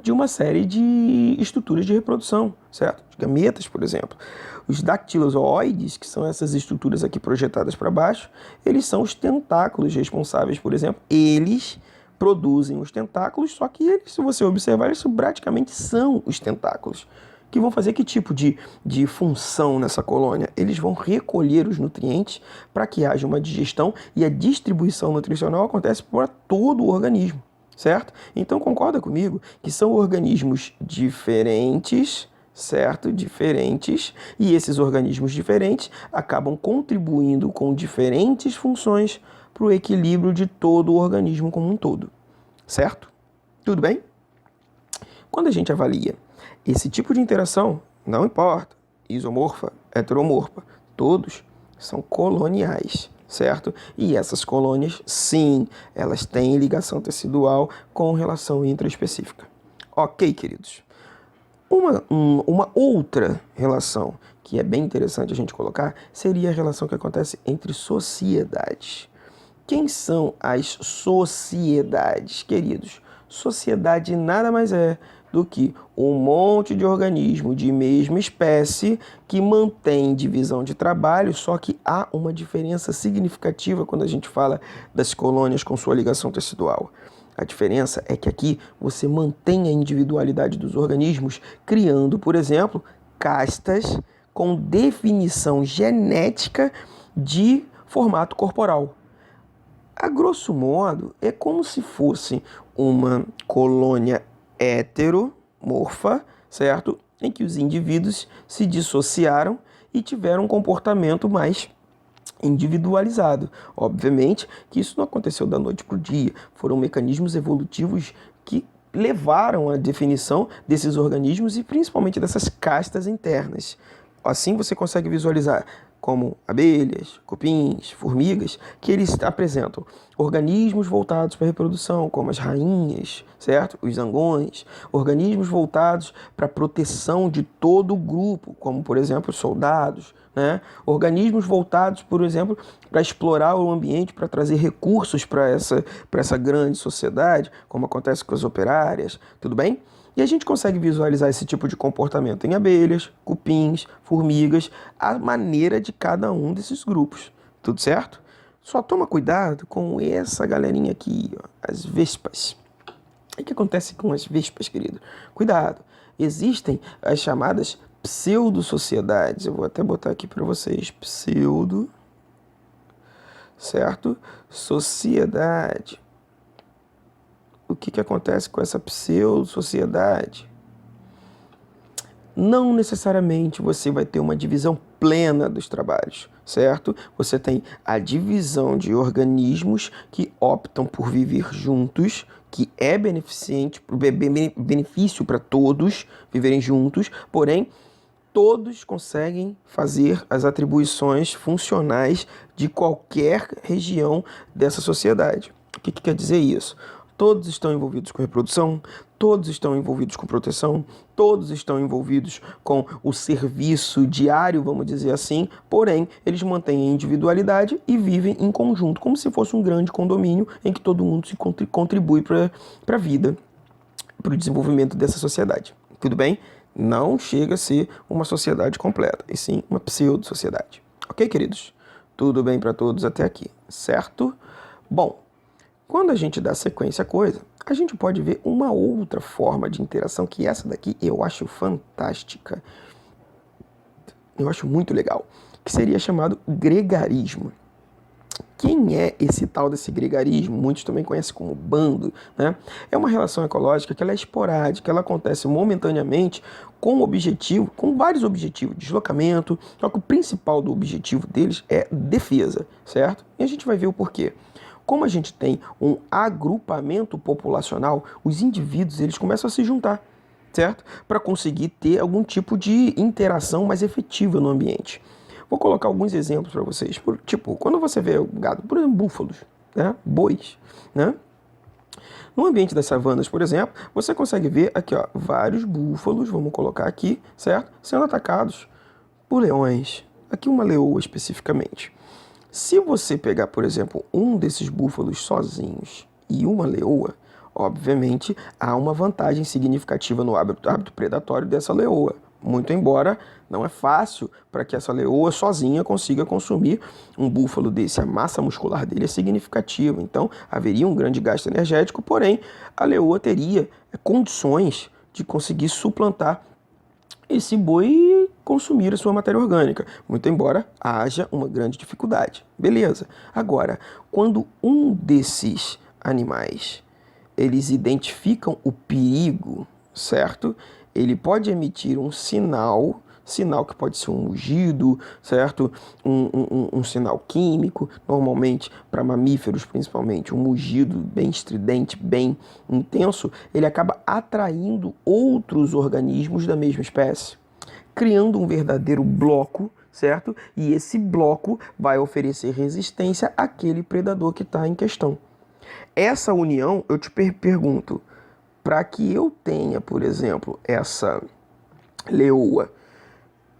de uma série de estruturas de reprodução, certo? De gametas, por exemplo. Os dactilozooides, que são essas estruturas aqui projetadas para baixo, eles são os tentáculos responsáveis, por exemplo. Eles produzem os tentáculos, só que eles, se você observar, eles praticamente são os tentáculos. Que vão fazer que tipo de função nessa colônia? Eles vão recolher os nutrientes para que haja uma digestão e a distribuição nutricional acontece por todo o organismo. Certo? Então concorda comigo que são organismos diferentes, certo? Diferentes, e esses organismos diferentes acabam contribuindo com diferentes funções para o equilíbrio de todo o organismo como um todo, certo? Tudo bem? Quando a gente avalia esse tipo de interação, não importa, isomorfa, heteromorfa, todos são coloniais. Certo? E essas colônias, sim, elas têm ligação tecidual com relação intraespecífica. Ok, queridos? Uma outra relação que é bem interessante a gente colocar seria a relação que acontece entre sociedades. Quem são as sociedades, queridos? Sociedade nada mais é do que um monte de organismo de mesma espécie que mantém divisão de trabalho, só que há uma diferença significativa quando a gente fala das colônias com sua ligação tecidual. A diferença é que aqui você mantém a individualidade dos organismos, criando, por exemplo, castas com definição genética de formato corporal. A grosso modo, é como se fosse uma colônia heteromorfa, certo? Em que os indivíduos se dissociaram e tiveram um comportamento mais individualizado. Obviamente que isso não aconteceu da noite para o dia. Foram mecanismos evolutivos que levaram à definição desses organismos e principalmente dessas castas internas. Assim você consegue visualizar como abelhas, cupins, formigas, que eles apresentam organismos voltados para a reprodução, como as rainhas, certo? Os zangões, organismos voltados para a proteção de todo o grupo, como, por exemplo, os soldados, né? Organismos voltados, por exemplo, para explorar o ambiente, para trazer recursos para essa grande sociedade, como acontece com as operárias, tudo bem? E a gente consegue visualizar esse tipo de comportamento em abelhas, cupins, formigas, a maneira de cada um desses grupos. Tudo certo? Só toma cuidado com essa galerinha aqui, ó, as vespas. O que acontece com as vespas, querido? Cuidado. Existem as chamadas pseudo-sociedades. Eu vou até botar aqui para vocês. Pseudo, certo? Sociedade. O que acontece com essa pseudo-sociedade? Não necessariamente você vai ter uma divisão plena dos trabalhos, certo? Você tem a divisão de organismos que optam por viver juntos, que é beneficente, benefício para todos viverem juntos, porém, todos conseguem fazer as atribuições funcionais de qualquer região dessa sociedade. O que quer dizer isso? Todos estão envolvidos com reprodução, todos estão envolvidos com proteção, todos estão envolvidos com o serviço diário, vamos dizer assim, porém, eles mantêm a individualidade e vivem em conjunto, como se fosse um grande condomínio em que todo mundo se contribui para a vida, para o desenvolvimento dessa sociedade. Tudo bem? Não chega a ser uma sociedade completa, e sim uma pseudo-sociedade. Ok, queridos? Tudo bem para todos até aqui, certo? Bom, quando a gente dá sequência à coisa, A gente pode ver uma outra forma de interação, que essa daqui eu acho fantástica. Eu acho muito legal, que seria chamado gregarismo. Quem é esse tal desse gregarismo? Muitos também conhecem como bando, né? É uma relação ecológica que ela é esporádica, ela acontece momentaneamente com objetivo, com vários objetivos, deslocamento, só que o principal do objetivo deles é defesa, certo? E a gente vai ver o porquê. Como a gente tem um agrupamento populacional, os indivíduos eles começam a se juntar, certo? Para conseguir ter algum tipo de interação mais efetiva no ambiente. Vou colocar alguns exemplos para vocês. Tipo, quando você vê o gado, por exemplo, búfalos, né? Bois, né? No ambiente das savanas, por exemplo, você consegue ver aqui, ó, vários búfalos, vamos colocar aqui, certo? Sendo atacados por leões. Aqui uma leoa especificamente. Se você pegar, por exemplo, um desses búfalos sozinhos e uma leoa, obviamente há uma vantagem significativa no hábito predatório dessa leoa. Muito embora não é fácil para que essa leoa sozinha consiga consumir um búfalo desse. A massa muscular dele é significativa, então haveria um grande gasto energético, porém a leoa teria condições de conseguir suplantar esse boi e consumir a sua matéria orgânica, muito embora haja uma grande dificuldade. Beleza. Agora, quando um desses animais eles identificam o perigo, certo? Ele pode emitir um sinal que pode ser um mugido, certo? Um sinal químico, normalmente para mamíferos principalmente, um mugido bem estridente, bem intenso, ele acaba atraindo outros organismos da mesma espécie, criando um verdadeiro bloco, certo? E esse bloco vai oferecer resistência àquele predador que está em questão. Essa união, eu te pergunto, para que eu tenha, por exemplo, essa leoa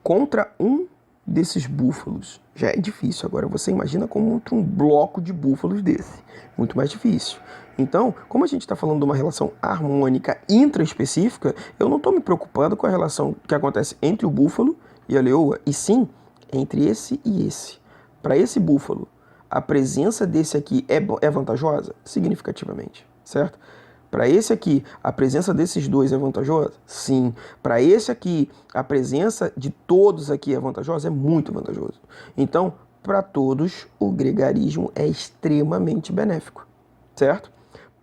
contra um desses búfalos, já é difícil. Agora você imagina contra um bloco de búfalos desse, muito mais difícil. Então, como a gente está falando de uma relação harmônica intraespecífica, eu não estou me preocupando com a relação que acontece entre o búfalo e a leoa, e sim entre esse e esse. Para esse búfalo, a presença desse aqui é vantajosa? Significativamente, certo? Para esse aqui, a presença desses dois é vantajosa? Sim. Para esse aqui, a presença de todos aqui é vantajosa? É muito vantajoso. Então, para todos, o gregarismo é extremamente benéfico, certo?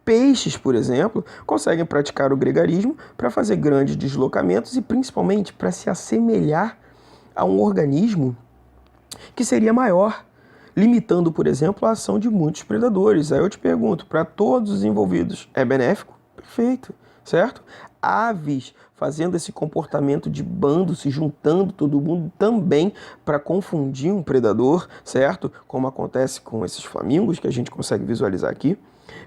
Peixes, por exemplo, conseguem praticar o gregarismo para fazer grandes deslocamentos e principalmente para se assemelhar a um organismo que seria maior, limitando, por exemplo, a ação de muitos predadores. Aí eu te pergunto, para todos os envolvidos, é benéfico? Perfeito, certo? Aves fazendo esse comportamento de bando, se juntando todo mundo também para confundir um predador, certo? Como acontece com esses flamingos que a gente consegue visualizar aqui.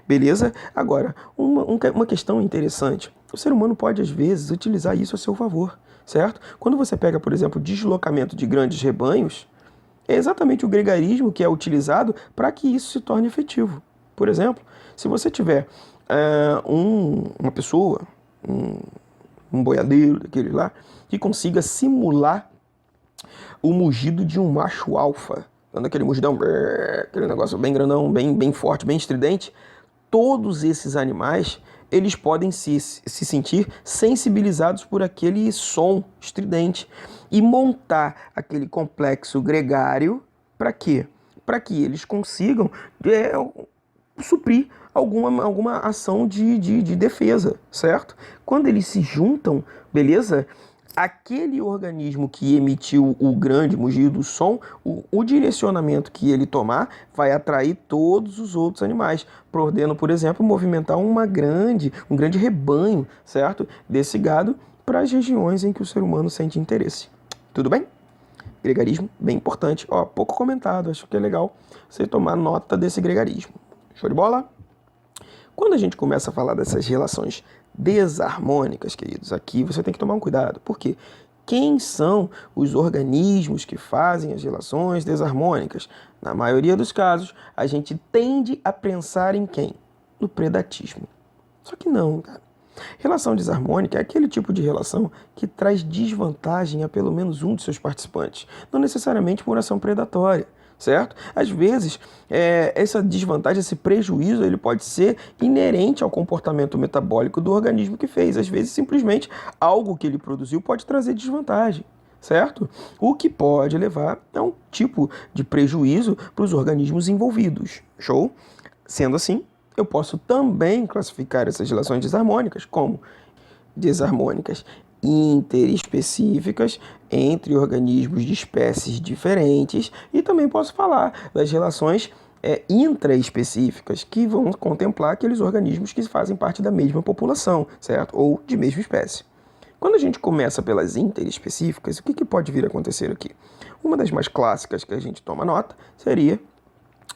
Beleza? Agora, uma questão interessante. O ser humano pode, às vezes, utilizar isso a seu favor, certo? Quando você pega, por exemplo, o deslocamento de grandes rebanhos, é exatamente o gregarismo que é utilizado para que isso se torne efetivo. Por exemplo, se você tiver uma pessoa, um boiadeiro daquele lá, que consiga simular o mugido de um macho alfa, dando aquele mugidão, aquele negócio bem grandão, bem forte, bem estridente, todos esses animais eles podem se sentir sensibilizados por aquele som estridente e montar aquele complexo gregário para quê? Para que eles consigam suprir alguma ação de defesa, certo? Quando eles se juntam, beleza? Aquele organismo que emitiu o grande mugido, o som, o direcionamento que ele tomar vai atrair todos os outros animais, podendo, por exemplo, movimentar um grande rebanho, certo? Desse gado para as regiões em que o ser humano sente interesse. Tudo bem? Gregarismo, bem importante. Ó, pouco comentado, acho que é legal você tomar nota desse gregarismo. Show de bola? Quando a gente começa a falar dessas relações desarmônicas, queridos, aqui você tem que tomar um cuidado. Por quê? Quem são os organismos que fazem as relações desarmônicas? Na maioria dos casos, a gente tende a pensar em quem? No predatismo. Só que não, cara. Relação desarmônica é aquele tipo de relação que traz desvantagem a pelo menos um de seus participantes, não necessariamente por ação predatória, certo? Às vezes, essa desvantagem, esse prejuízo, ele pode ser inerente ao comportamento metabólico do organismo que fez. Às vezes, simplesmente, algo que ele produziu pode trazer desvantagem, certo? O que pode levar a um tipo de prejuízo para os organismos envolvidos. Show? Sendo assim, eu posso também classificar essas relações desarmônicas como desarmônicas interespecíficas entre organismos de espécies diferentes, e também posso falar das relações intraespecíficas, que vão contemplar aqueles organismos que fazem parte da mesma população, certo? Ou de mesma espécie. Quando a gente começa pelas interespecíficas, o que pode vir a acontecer aqui? Uma das mais clássicas que a gente toma nota seria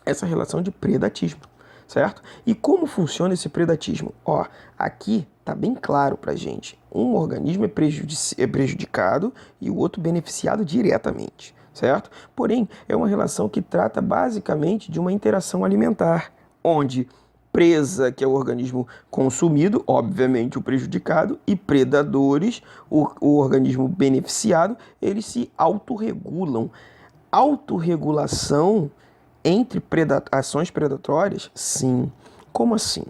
essa relação de predatismo, certo? E como funciona esse predatismo? Ó, aqui tá bem claro pra gente. Um organismo é prejudicado e o outro beneficiado diretamente, certo? Porém, é uma relação que trata basicamente de uma interação alimentar, onde presa, que é o organismo consumido, obviamente o prejudicado, e predadores, o organismo beneficiado, eles se autorregulam. Autorregulação entre ações predatórias? Sim. Como assim?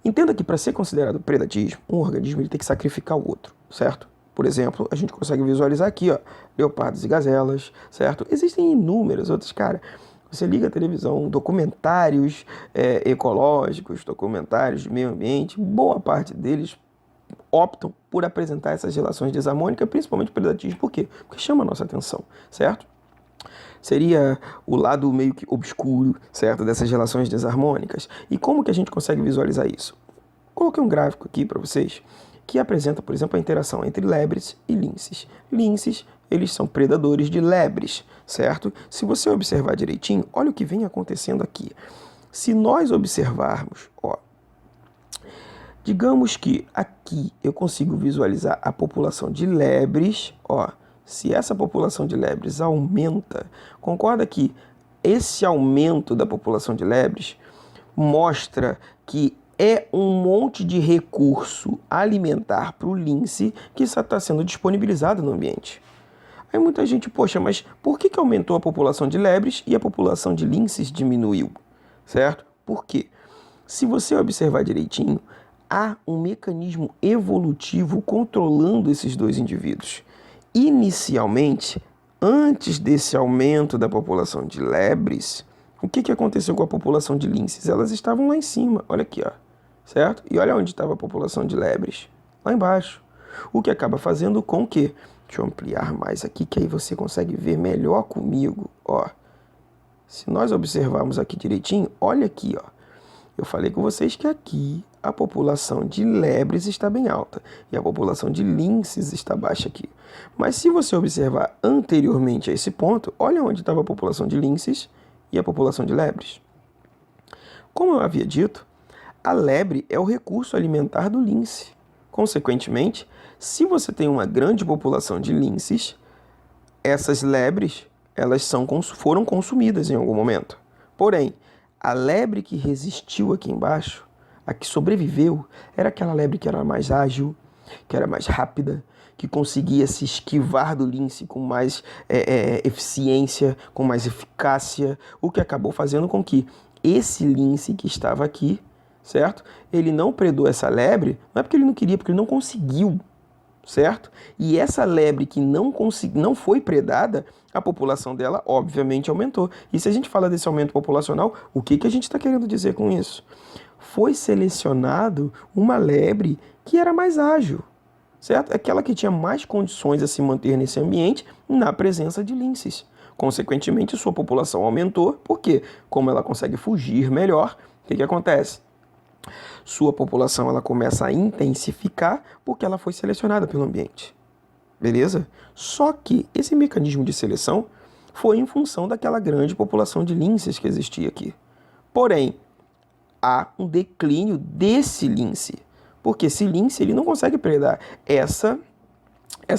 Entenda que para ser considerado predatismo, um organismo ele tem que sacrificar o outro, certo? Por exemplo, a gente consegue visualizar aqui, ó, leopardos e gazelas, certo? Existem inúmeras outras, cara. Você liga a televisão, documentários ecológicos, documentários de meio ambiente, boa parte deles optam por apresentar essas relações desarmônicas, principalmente predatismo. Por quê? Porque chama a nossa atenção, certo? Seria o lado meio que obscuro, certo, dessas relações desarmônicas. E como que a gente consegue visualizar isso? Coloquei um gráfico aqui para vocês que apresenta, por exemplo, a interação entre lebres e linces. Linces, eles são predadores de lebres, certo? Se você observar direitinho, olha o que vem acontecendo aqui. Se nós observarmos, ó, digamos que aqui eu consigo visualizar a população de lebres, ó, se essa população de lebres aumenta, concorda que esse aumento da população de lebres mostra que é um monte de recurso alimentar para o lince que está sendo disponibilizado no ambiente. Aí muita gente, poxa, mas por que aumentou a população de lebres e a população de linces diminuiu? Certo? Por quê? Se você observar direitinho, há um mecanismo evolutivo controlando esses dois indivíduos. Inicialmente, antes desse aumento da população de lebres, o que aconteceu com a população de linces? Elas estavam lá em cima, olha aqui, ó, certo? E olha onde estava a população de lebres, lá embaixo. O que acaba fazendo com que, deixa eu ampliar mais aqui, que aí você consegue ver melhor comigo, ó. Se nós observarmos aqui direitinho, olha aqui, ó. Eu falei com vocês que aqui a população de lebres está bem alta e a população de linces está baixa aqui. Mas se você observar anteriormente a esse ponto, olha onde estava a população de linces e a população de lebres. Como eu havia dito, a lebre é o recurso alimentar do lince. Consequentemente, se você tem uma grande população de linces, essas lebres foram consumidas em algum momento. Porém, a lebre que resistiu aqui embaixo, a que sobreviveu, era aquela lebre que era mais ágil, que era mais rápida, que conseguia se esquivar do lince com mais eficiência, com mais eficácia, o que acabou fazendo com que esse lince que estava aqui, certo? Ele não predou essa lebre, não é porque ele não queria, porque ele não conseguiu, certo? E essa lebre que não foi predada, a população dela obviamente aumentou. E se a gente fala desse aumento populacional, o que a gente está querendo dizer com isso? Foi selecionado uma lebre que era mais ágil, certo? Aquela que tinha mais condições a se manter nesse ambiente na presença de linces. Consequentemente, sua população aumentou, porque como ela consegue fugir melhor, o que acontece? Sua população ela começa a intensificar porque ela foi selecionada pelo ambiente. Beleza? Só que esse mecanismo de seleção foi em função daquela grande população de linces que existia aqui. Porém, há um declínio desse lince, porque esse lince ele não consegue predar essa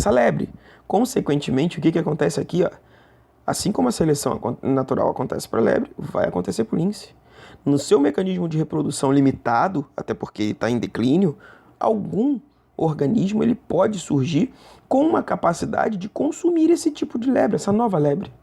lebre. Consequentemente, o que acontece aqui? Ó? Assim como a seleção natural acontece para a lebre, vai acontecer para o lince. No seu mecanismo de reprodução limitado, até porque ele está em declínio, algum organismo ele pode surgir com uma capacidade de consumir esse tipo de lebre, essa nova lebre.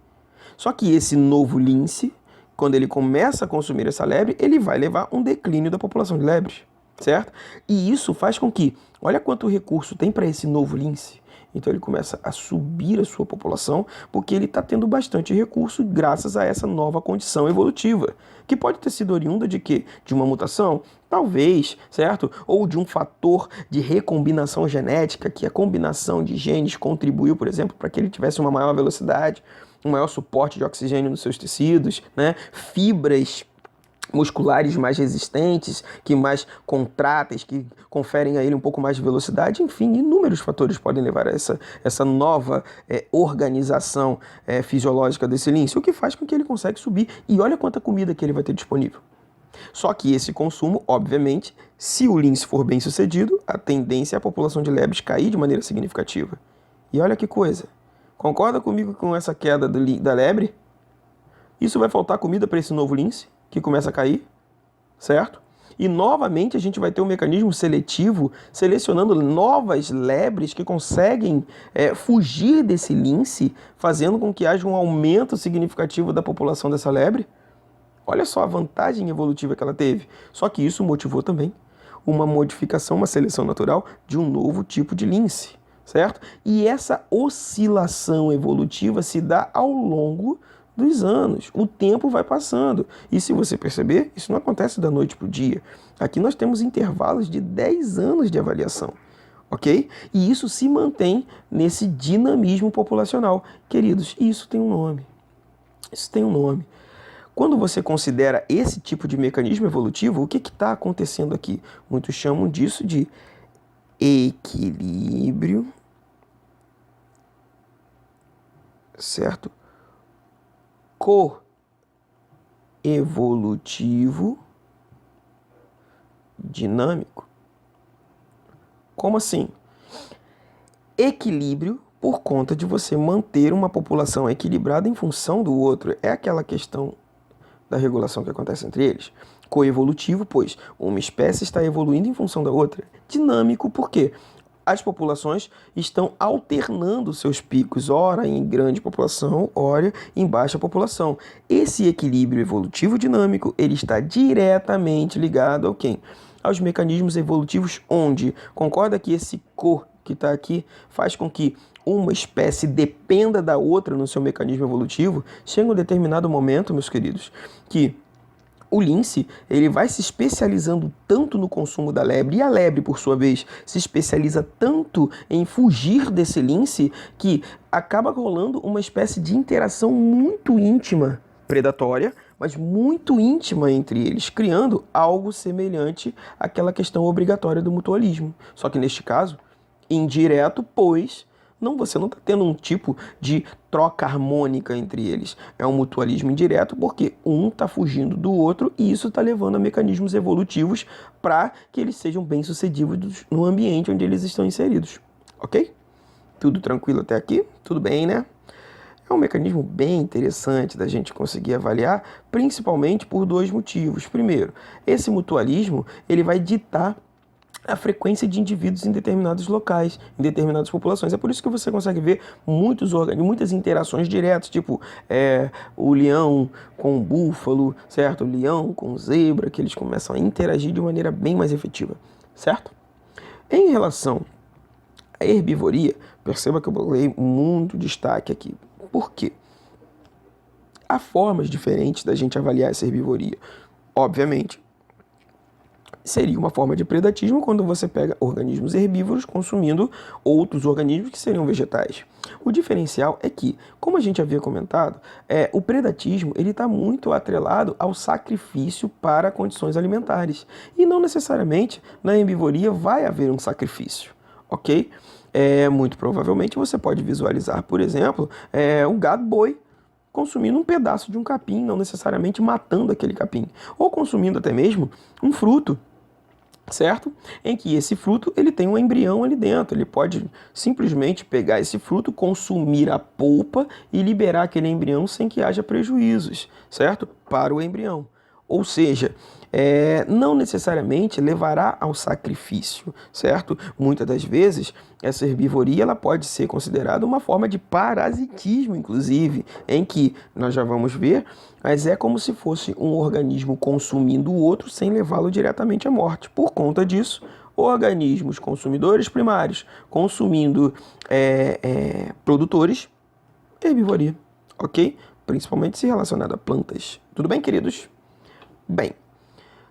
Só que esse novo lince, quando ele começa a consumir essa lebre, ele vai levar um declínio da população de lebres, certo? E isso faz com que, olha quanto recurso tem para esse novo lince. Então ele começa a subir a sua população porque ele está tendo bastante recurso graças a essa nova condição evolutiva, que pode ter sido oriunda de quê? De uma mutação? Talvez, certo? Ou de um fator de recombinação genética, que a combinação de genes contribuiu, por exemplo, para que ele tivesse uma maior velocidade, um maior suporte de oxigênio nos seus tecidos, né? Fibras musculares mais resistentes, que mais contráteis, que conferem a ele um pouco mais de velocidade, enfim, inúmeros fatores podem levar a essa nova organização fisiológica desse lince, o que faz com que ele consiga subir, e olha quanta comida que ele vai ter disponível. Só que esse consumo, obviamente, se o lince for bem sucedido, a tendência é a população de lebres cair de maneira significativa. E olha que coisa, concorda comigo com essa queda da lebre? Isso vai faltar comida para esse novo lince, que começa a cair, certo? E novamente a gente vai ter um mecanismo seletivo, selecionando novas lebres que conseguem fugir desse lince, fazendo com que haja um aumento significativo da população dessa lebre. Olha só a vantagem evolutiva que ela teve. Só que isso motivou também uma modificação, uma seleção natural de um novo tipo de lince, certo? E essa oscilação evolutiva se dá ao longo dos anos. O tempo vai passando. E se você perceber, isso não acontece da noite para o dia. Aqui nós temos intervalos de 10 anos de avaliação, ok? E isso se mantém nesse dinamismo populacional. Queridos, isso tem um nome. Isso tem um nome. Quando você considera esse tipo de mecanismo evolutivo, o que está acontecendo aqui? Muitos chamam disso de equilíbrio, certo? Coevolutivo dinâmico. Como assim? Equilíbrio por conta de você manter uma população equilibrada em função do outro. É aquela questão da regulação que acontece entre eles. Coevolutivo, pois uma espécie está evoluindo em função da outra. Dinâmico, por quê? As populações estão alternando seus picos, ora em grande população, ora em baixa população. Esse equilíbrio evolutivo dinâmico, ele está diretamente ligado ao quê? Aos mecanismos evolutivos onde, concorda que esse que está aqui faz com que uma espécie dependa da outra no seu mecanismo evolutivo? Chega um determinado momento, meus queridos, que o lince, ele vai se especializando tanto no consumo da lebre, e a lebre, por sua vez, se especializa tanto em fugir desse lince, que acaba rolando uma espécie de interação muito íntima, predatória, mas muito íntima entre eles, criando algo semelhante àquela questão obrigatória do mutualismo. Só que neste caso, indireto, pois você não está tendo um tipo de troca harmônica entre eles. É um mutualismo indireto porque um está fugindo do outro e isso está levando a mecanismos evolutivos para que eles sejam bem-sucedidos no ambiente onde eles estão inseridos. Ok? Tudo tranquilo até aqui? Tudo bem, né? É um mecanismo bem interessante da gente conseguir avaliar, principalmente por dois motivos. Primeiro, esse mutualismo ele vai ditar a frequência de indivíduos em determinados locais, em determinadas populações. É por isso que você consegue ver muitas interações diretas, tipo o leão com o búfalo, certo? O leão com o zebra, que eles começam a interagir de maneira bem mais efetiva, certo? Em relação à herbivoria, perceba que eu coloquei muito destaque aqui. Por quê? Há formas diferentes da gente avaliar essa herbivoria. Obviamente, seria uma forma de predatismo quando você pega organismos herbívoros consumindo outros organismos que seriam vegetais. O diferencial é que, como a gente havia comentado, o predatismo está muito atrelado ao sacrifício para condições alimentares. E não necessariamente na herbivoria vai haver um sacrifício, ok? Muito provavelmente você pode visualizar, por exemplo, um gado boi consumindo um pedaço de um capim, não necessariamente matando aquele capim, ou consumindo até mesmo um fruto, certo? Em que esse fruto ele tem um embrião ali dentro, ele pode simplesmente pegar esse fruto, consumir a polpa e liberar aquele embrião sem que haja prejuízos, certo? Para o embrião. Ou seja, não necessariamente levará ao sacrifício, certo? Muitas das vezes, essa herbivoria ela pode ser considerada uma forma de parasitismo, inclusive, em que nós já vamos ver, mas é como se fosse um organismo consumindo o outro sem levá-lo diretamente à morte. Por conta disso, organismos consumidores primários consumindo produtores, herbivoria, ok? Principalmente se relacionado a plantas. Tudo bem, queridos? Bem,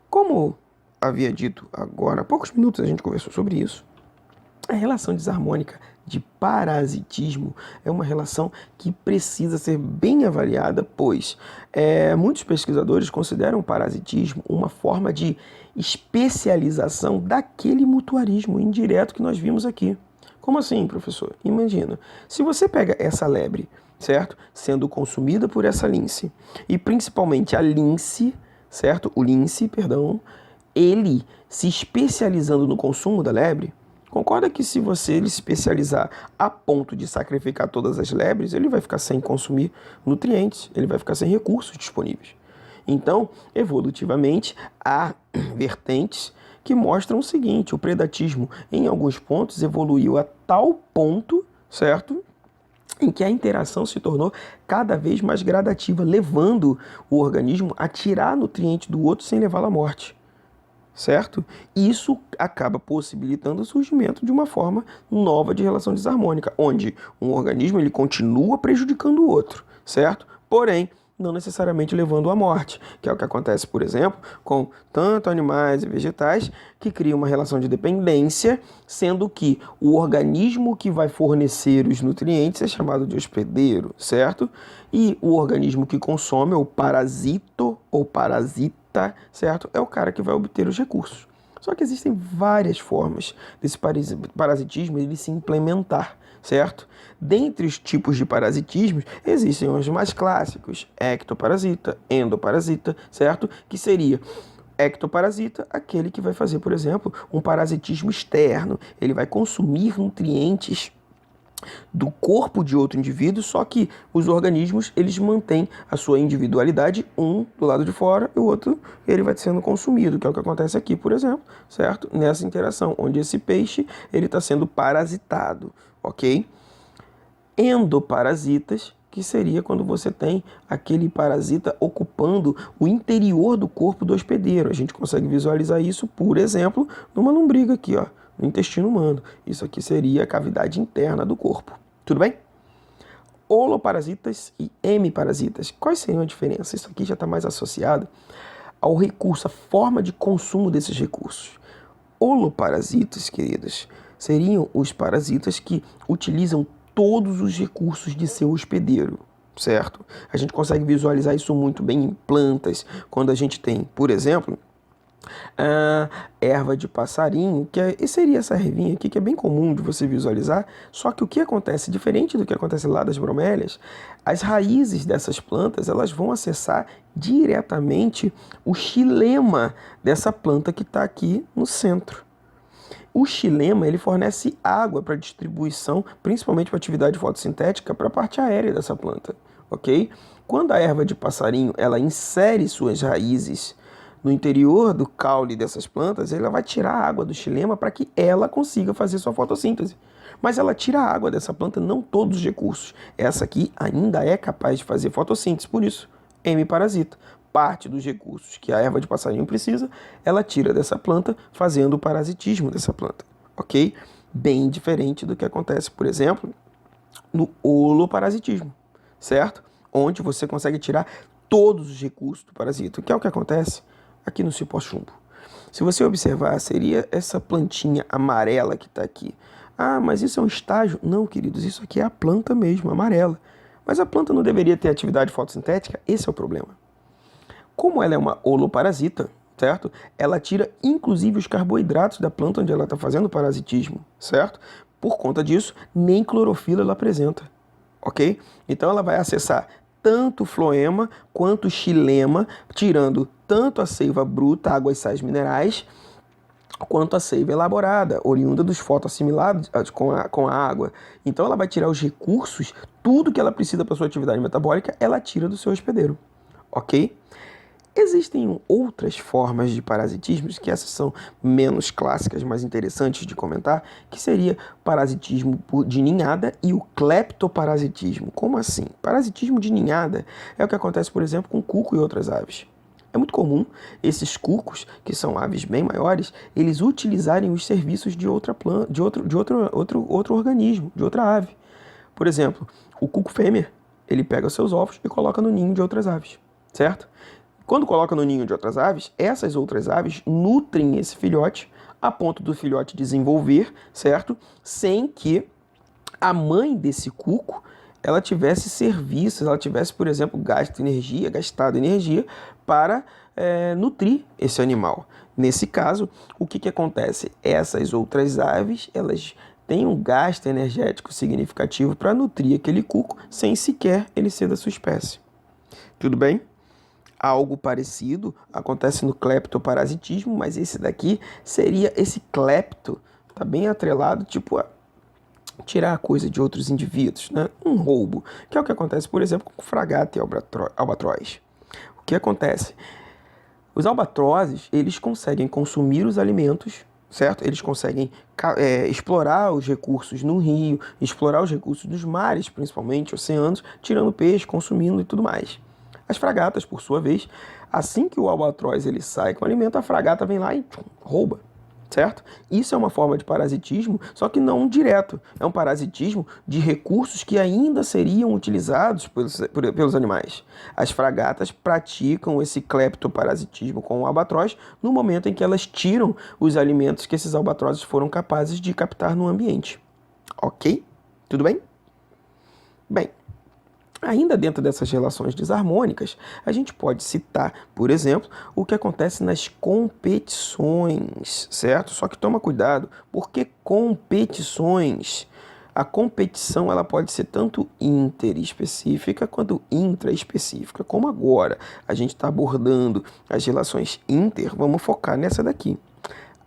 como havia dito agora, há poucos minutos a gente conversou sobre isso, a relação desarmônica de parasitismo é uma relação que precisa ser bem avaliada, pois muitos pesquisadores consideram o parasitismo uma forma de especialização daquele mutuarismo indireto que nós vimos aqui. Como assim, professor? Imagina, se você pega essa lebre, certo? Sendo consumida por essa lince, e principalmente a lince, certo? O lince, perdão, ele se especializando no consumo da lebre, concorda que se você ele se especializar a ponto de sacrificar todas as lebres, ele vai ficar sem consumir nutrientes, ele vai ficar sem recursos disponíveis. Então, evolutivamente, há vertentes que mostram o seguinte: o predatismo, em alguns pontos, evoluiu a tal ponto, certo? Em que a interação se tornou cada vez mais gradativa, levando o organismo a tirar nutrientes do outro sem levá-lo à morte. Certo? Isso acaba possibilitando o surgimento de uma forma nova de relação desarmônica, onde um organismo ele continua prejudicando o outro, certo? Porém, não necessariamente levando à morte, que é o que acontece, por exemplo, com tanto animais e vegetais que criam uma relação de dependência, sendo que o organismo que vai fornecer os nutrientes é chamado de hospedeiro, certo? E o organismo que consome, ou parasito, ou parasita, certo? É o cara que vai obter os recursos. Só que existem várias formas desse parasitismo ele se implementar, certo? Dentre os tipos de parasitismos, existem os mais clássicos, ectoparasita, endoparasita, certo? Que seria ectoparasita, aquele que vai fazer, por exemplo, um parasitismo externo. Ele vai consumir nutrientes do corpo de outro indivíduo, só que os organismos eles mantêm a sua individualidade, um do lado de fora e o outro ele vai sendo consumido, que é o que acontece aqui, por exemplo, certo? Nessa interação, onde esse peixe ele está sendo parasitado, ok? Endoparasitas, que seria quando você tem aquele parasita ocupando o interior do corpo do hospedeiro. A gente consegue visualizar isso, por exemplo, numa lombriga aqui, ó, no intestino humano. Isso aqui seria a cavidade interna do corpo. Tudo bem? Holoparasitas e hemiparasitas. Quais seriam a diferença? Isso aqui já está mais associado ao recurso, a forma de consumo desses recursos. Holoparasitas, queridos, seriam os parasitas que utilizam todos os recursos de seu hospedeiro, certo? A gente consegue visualizar isso muito bem em plantas, quando a gente tem, por exemplo, a erva de passarinho, seria essa ervinha aqui, que é bem comum de você visualizar, só que o que acontece, diferente do que acontece lá das bromélias, as raízes dessas plantas, elas vão acessar diretamente o xilema dessa planta que está aqui no centro. O xilema ele fornece água para distribuição, principalmente para atividade fotossintética, para a parte aérea dessa planta, ok? Quando a erva de passarinho ela insere suas raízes no interior do caule dessas plantas, ela vai tirar a água do xilema para que ela consiga fazer sua fotossíntese. Mas ela tira a água dessa planta, não todos os recursos. Essa aqui ainda é capaz de fazer fotossíntese, por isso, hemiparasita. Parte dos recursos que a erva de passarinho precisa, ela tira dessa planta, fazendo o parasitismo dessa planta, ok? Bem diferente do que acontece, por exemplo, no holoparasitismo, certo? Onde você consegue tirar todos os recursos do parasita. Que é o que acontece aqui no cipó-chumbo. Se você observar, seria essa plantinha amarela que está aqui. Ah, mas isso é um estágio? Não, queridos, isso aqui é a planta mesmo, amarela. Mas a planta não deveria ter atividade fotossintética? Esse é o problema. Como ela é uma holoparasita, certo? Ela tira inclusive os carboidratos da planta onde ela está fazendo parasitismo, certo? Por conta disso, nem clorofila ela apresenta, ok? Então ela vai acessar tanto o floema quanto o xilema, tirando tanto a seiva bruta, água e sais minerais, quanto a seiva elaborada, oriunda dos fotoassimilados com a água. Então ela vai tirar os recursos, tudo que ela precisa para sua atividade metabólica, ela tira do seu hospedeiro, ok? Existem outras formas de parasitismo, que essas são menos clássicas, mais interessantes de comentar, que seria parasitismo de ninhada e o cleptoparasitismo. Como assim? Parasitismo de ninhada é o que acontece, por exemplo, com cuco e outras aves. É muito comum esses cucos, que são aves bem maiores, eles utilizarem os serviços de outra planta, de outro organismo, de outra ave. Por exemplo, o cuco fêmea, ele pega seus ovos e coloca no ninho de outras aves, certo? Quando coloca no ninho de outras aves, essas outras aves nutrem esse filhote a ponto do filhote desenvolver, certo? Sem que a mãe desse cuco ela tivesse serviços, ela tivesse, por exemplo, gastado energia para nutrir esse animal. Nesse caso, o que acontece? Essas outras aves, elas têm um gasto energético significativo para nutrir aquele cuco sem sequer ele ser da sua espécie. Tudo bem? Algo parecido acontece no cleptoparasitismo, mas esse daqui seria esse clepto, tá bem atrelado, tipo, a tirar a coisa de outros indivíduos, né? Um roubo, que é o que acontece, por exemplo, com fragata e albatroz. O que acontece? Os albatrozes, eles conseguem consumir os alimentos, certo? Eles conseguem explorar os recursos no rio, explorar os recursos dos mares, principalmente oceanos, tirando peixe, consumindo e tudo mais. As fragatas, por sua vez, assim que o albatroz ele sai com o alimento, a fragata vem lá e rouba, certo? Isso é uma forma de parasitismo, só que não direto. É um parasitismo de recursos que ainda seriam utilizados pelos animais. As fragatas praticam esse cleptoparasitismo com o albatroz no momento em que elas tiram os alimentos que esses albatrozes foram capazes de captar no ambiente. Ok? Tudo bem? Bem, ainda dentro dessas relações desarmônicas, a gente pode citar, por exemplo, o que acontece nas competições, certo? Só que toma cuidado, porque competições, a competição ela pode ser tanto interespecífica quanto intraespecífica. Como agora a gente está abordando as relações inter, vamos focar nessa daqui.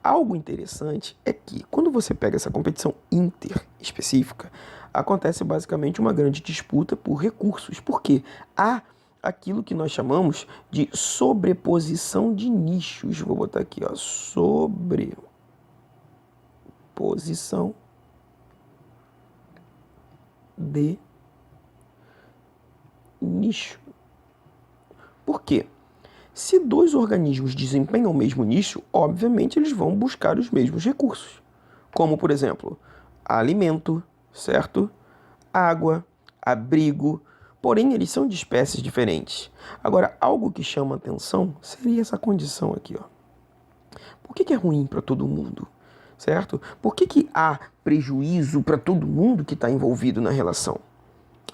Algo interessante é que quando você pega essa competição interespecífica, acontece basicamente uma grande disputa por recursos, porque há aquilo que nós chamamos de sobreposição de nichos. Vou botar aqui, ó, sobreposição de nicho. Por quê? Se dois organismos desempenham o mesmo nicho, obviamente eles vão buscar os mesmos recursos, como, por exemplo, alimento, certo? Água, abrigo, porém eles são de espécies diferentes. Agora, algo que chama atenção seria essa condição aqui, ó. Por que é ruim para todo mundo, certo? Por que há prejuízo para todo mundo que está envolvido na relação?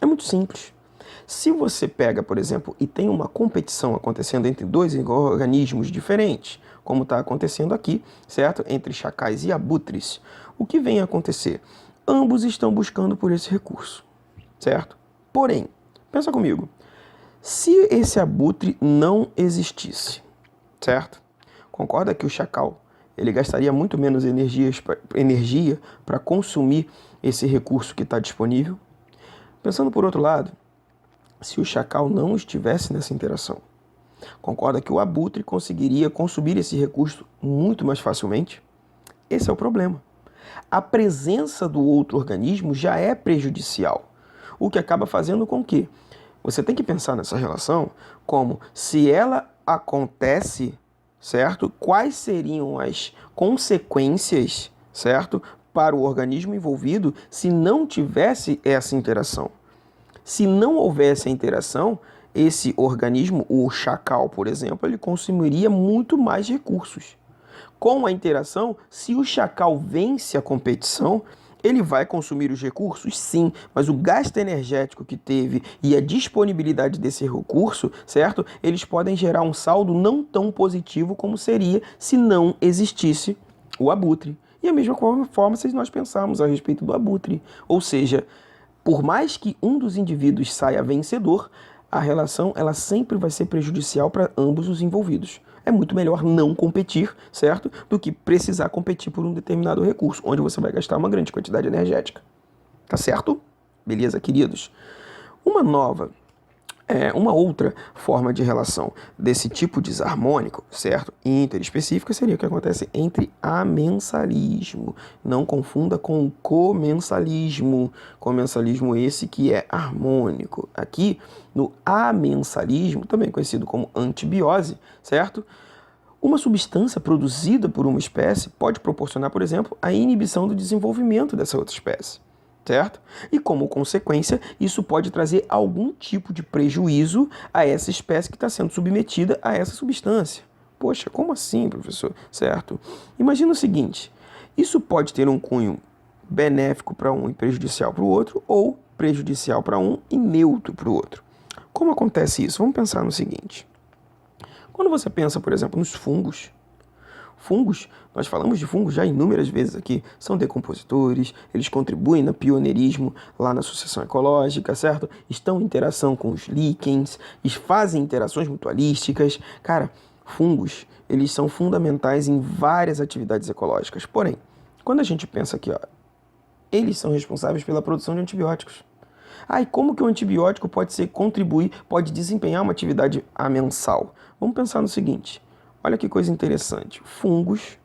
É muito simples. Se você pega, por exemplo, e tem uma competição acontecendo entre dois organismos diferentes, como está acontecendo aqui, certo? Entre chacais e abutres, o que vem a acontecer? Ambos estão buscando por esse recurso, certo? Porém, pensa comigo, se esse abutre não existisse, certo? Concorda que o chacal ele gastaria muito menos energia para consumir esse recurso que está disponível? Pensando por outro lado, se o chacal não estivesse nessa interação, concorda que o abutre conseguiria consumir esse recurso muito mais facilmente? Esse é o problema. A presença do outro organismo já é prejudicial, o que acaba fazendo com que você tem que pensar nessa relação como se ela acontece, certo? Quais seriam as consequências, certo? Para o organismo envolvido se não tivesse essa interação. Se não houvesse a interação, esse organismo, o chacal, por exemplo, ele consumiria muito mais recursos. Com a interação, se o chacal vence a competição, ele vai consumir os recursos? Sim, mas o gasto energético que teve e a disponibilidade desse recurso, certo? Eles podem gerar um saldo não tão positivo como seria se não existisse o abutre. E a mesma forma se nós pensarmos a respeito do abutre. Ou seja, por mais que um dos indivíduos saia vencedor, a relação ela sempre vai ser prejudicial para ambos os envolvidos. É muito melhor não competir, certo? Do que precisar competir por um determinado recurso, onde você vai gastar uma grande quantidade energética. Tá certo? Beleza, queridos? Uma nova Uma outra forma de relação desse tipo desarmônico, certo? Interespecífica seria o que acontece entre amensalismo. Não confunda com comensalismo. Comensalismo esse que é harmônico. Aqui, no amensalismo, também conhecido como antibiose, certo? Uma substância produzida por uma espécie pode proporcionar, por exemplo, a inibição do desenvolvimento dessa outra espécie. Certo? E como consequência, isso pode trazer algum tipo de prejuízo a essa espécie que está sendo submetida a essa substância. Poxa, como assim, professor? Certo? Imagina o seguinte, isso pode ter um cunho benéfico para um e prejudicial para o outro, ou prejudicial para um e neutro para o outro. Como acontece isso? Vamos pensar no seguinte. Quando você pensa, por exemplo, nos fungos, nós falamos de fungos já inúmeras vezes aqui, são decompositores, eles contribuem no pioneirismo lá na associação ecológica, certo? Estão em interação com os líquens, fazem interações mutualísticas. Cara, fungos, eles são fundamentais em várias atividades ecológicas. Porém, quando a gente pensa aqui, ó, eles são responsáveis pela produção de antibióticos. E como que o antibiótico pode desempenhar uma atividade amensal? Vamos pensar no seguinte. Olha que coisa interessante. Fungos,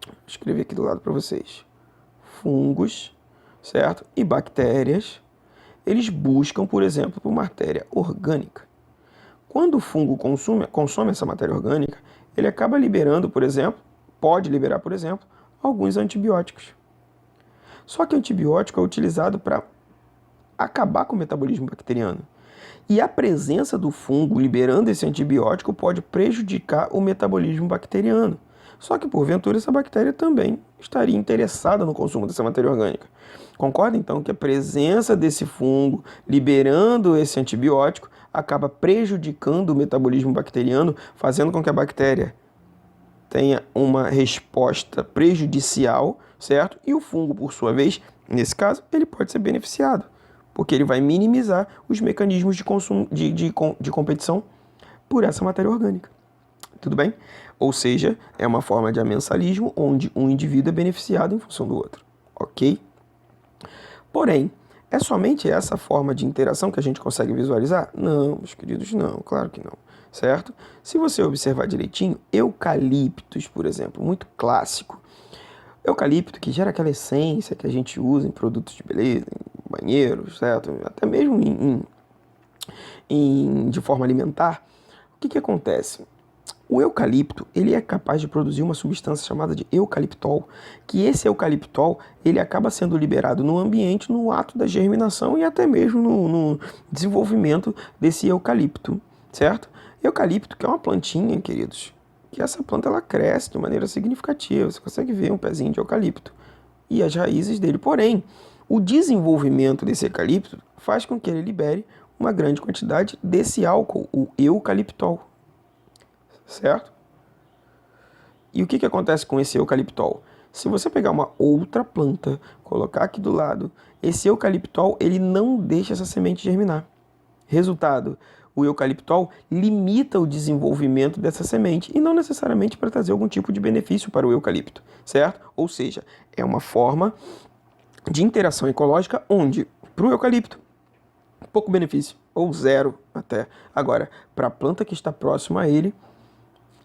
vou escrever aqui do lado para vocês. Fungos, certo? E bactérias, eles buscam, por exemplo, por matéria orgânica. Quando o fungo consome essa matéria orgânica, ele acaba liberando, por exemplo, pode liberar, por exemplo, alguns antibióticos. Só que o antibiótico é utilizado para acabar com o metabolismo bacteriano. E a presença do fungo liberando esse antibiótico pode prejudicar o metabolismo bacteriano. Só que, porventura, essa bactéria também estaria interessada no consumo dessa matéria orgânica. Concorda, então, que a presença desse fungo liberando esse antibiótico acaba prejudicando o metabolismo bacteriano, fazendo com que a bactéria tenha uma resposta prejudicial, certo? E o fungo, por sua vez, nesse caso, ele pode ser beneficiado, porque ele vai minimizar os mecanismos de consumo, de competição por essa matéria orgânica. Tudo bem? Ou seja, é uma forma de amensalismo onde um indivíduo é beneficiado em função do outro. Ok? Porém, é somente essa forma de interação que a gente consegue visualizar? Não, meus queridos, não. Claro que não. Certo? Se você observar direitinho, eucaliptos, por exemplo, muito clássico. Eucalipto, que gera aquela essência que a gente usa em produtos de beleza, em banheiros, certo? Até mesmo de forma alimentar. O que acontece? O eucalipto, ele é capaz de produzir uma substância chamada de eucaliptol, que esse eucaliptol, ele acaba sendo liberado no ambiente no ato da germinação e até mesmo no desenvolvimento desse eucalipto, certo? Eucalipto, que é uma plantinha, queridos, que essa planta ela cresce de maneira significativa, você consegue ver um pezinho de eucalipto e as raízes dele. Porém, o desenvolvimento desse eucalipto faz com que ele libere uma grande quantidade desse álcool, o eucaliptol, certo? E o que acontece com esse eucaliptol? Se você pegar uma outra planta, colocar aqui do lado, esse eucaliptol ele não deixa essa semente germinar. Resultado, o eucaliptol limita o desenvolvimento dessa semente e não necessariamente para trazer algum tipo de benefício para o eucalipto, certo? Ou seja, é uma forma de interação ecológica onde, para o eucalipto, pouco benefício, ou zero até. Agora, para a planta que está próxima a ele,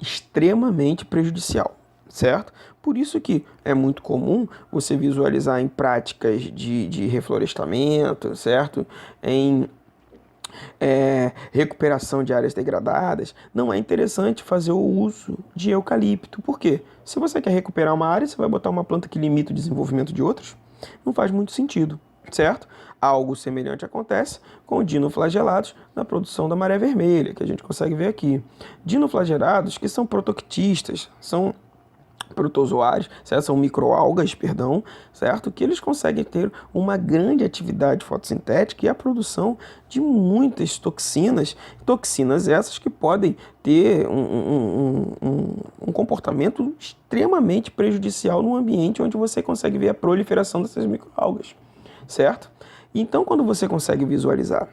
extremamente prejudicial, certo? Por isso que é muito comum você visualizar em práticas de reflorestamento, certo? Em recuperação de áreas degradadas, não é interessante fazer o uso de eucalipto. Por quê? Se você quer recuperar uma área, você vai botar uma planta que limita o desenvolvimento de outras? Não faz muito sentido, certo? Algo semelhante acontece com dinoflagelados na produção da maré vermelha, que a gente consegue ver aqui. Dinoflagelados que são protoctistas, são protozoários, certo? São microalgas, certo? Que eles conseguem ter uma grande atividade fotossintética e a produção de muitas toxinas essas que podem ter um comportamento extremamente prejudicial no ambiente onde você consegue ver a proliferação dessas microalgas, certo? Então, quando você consegue visualizar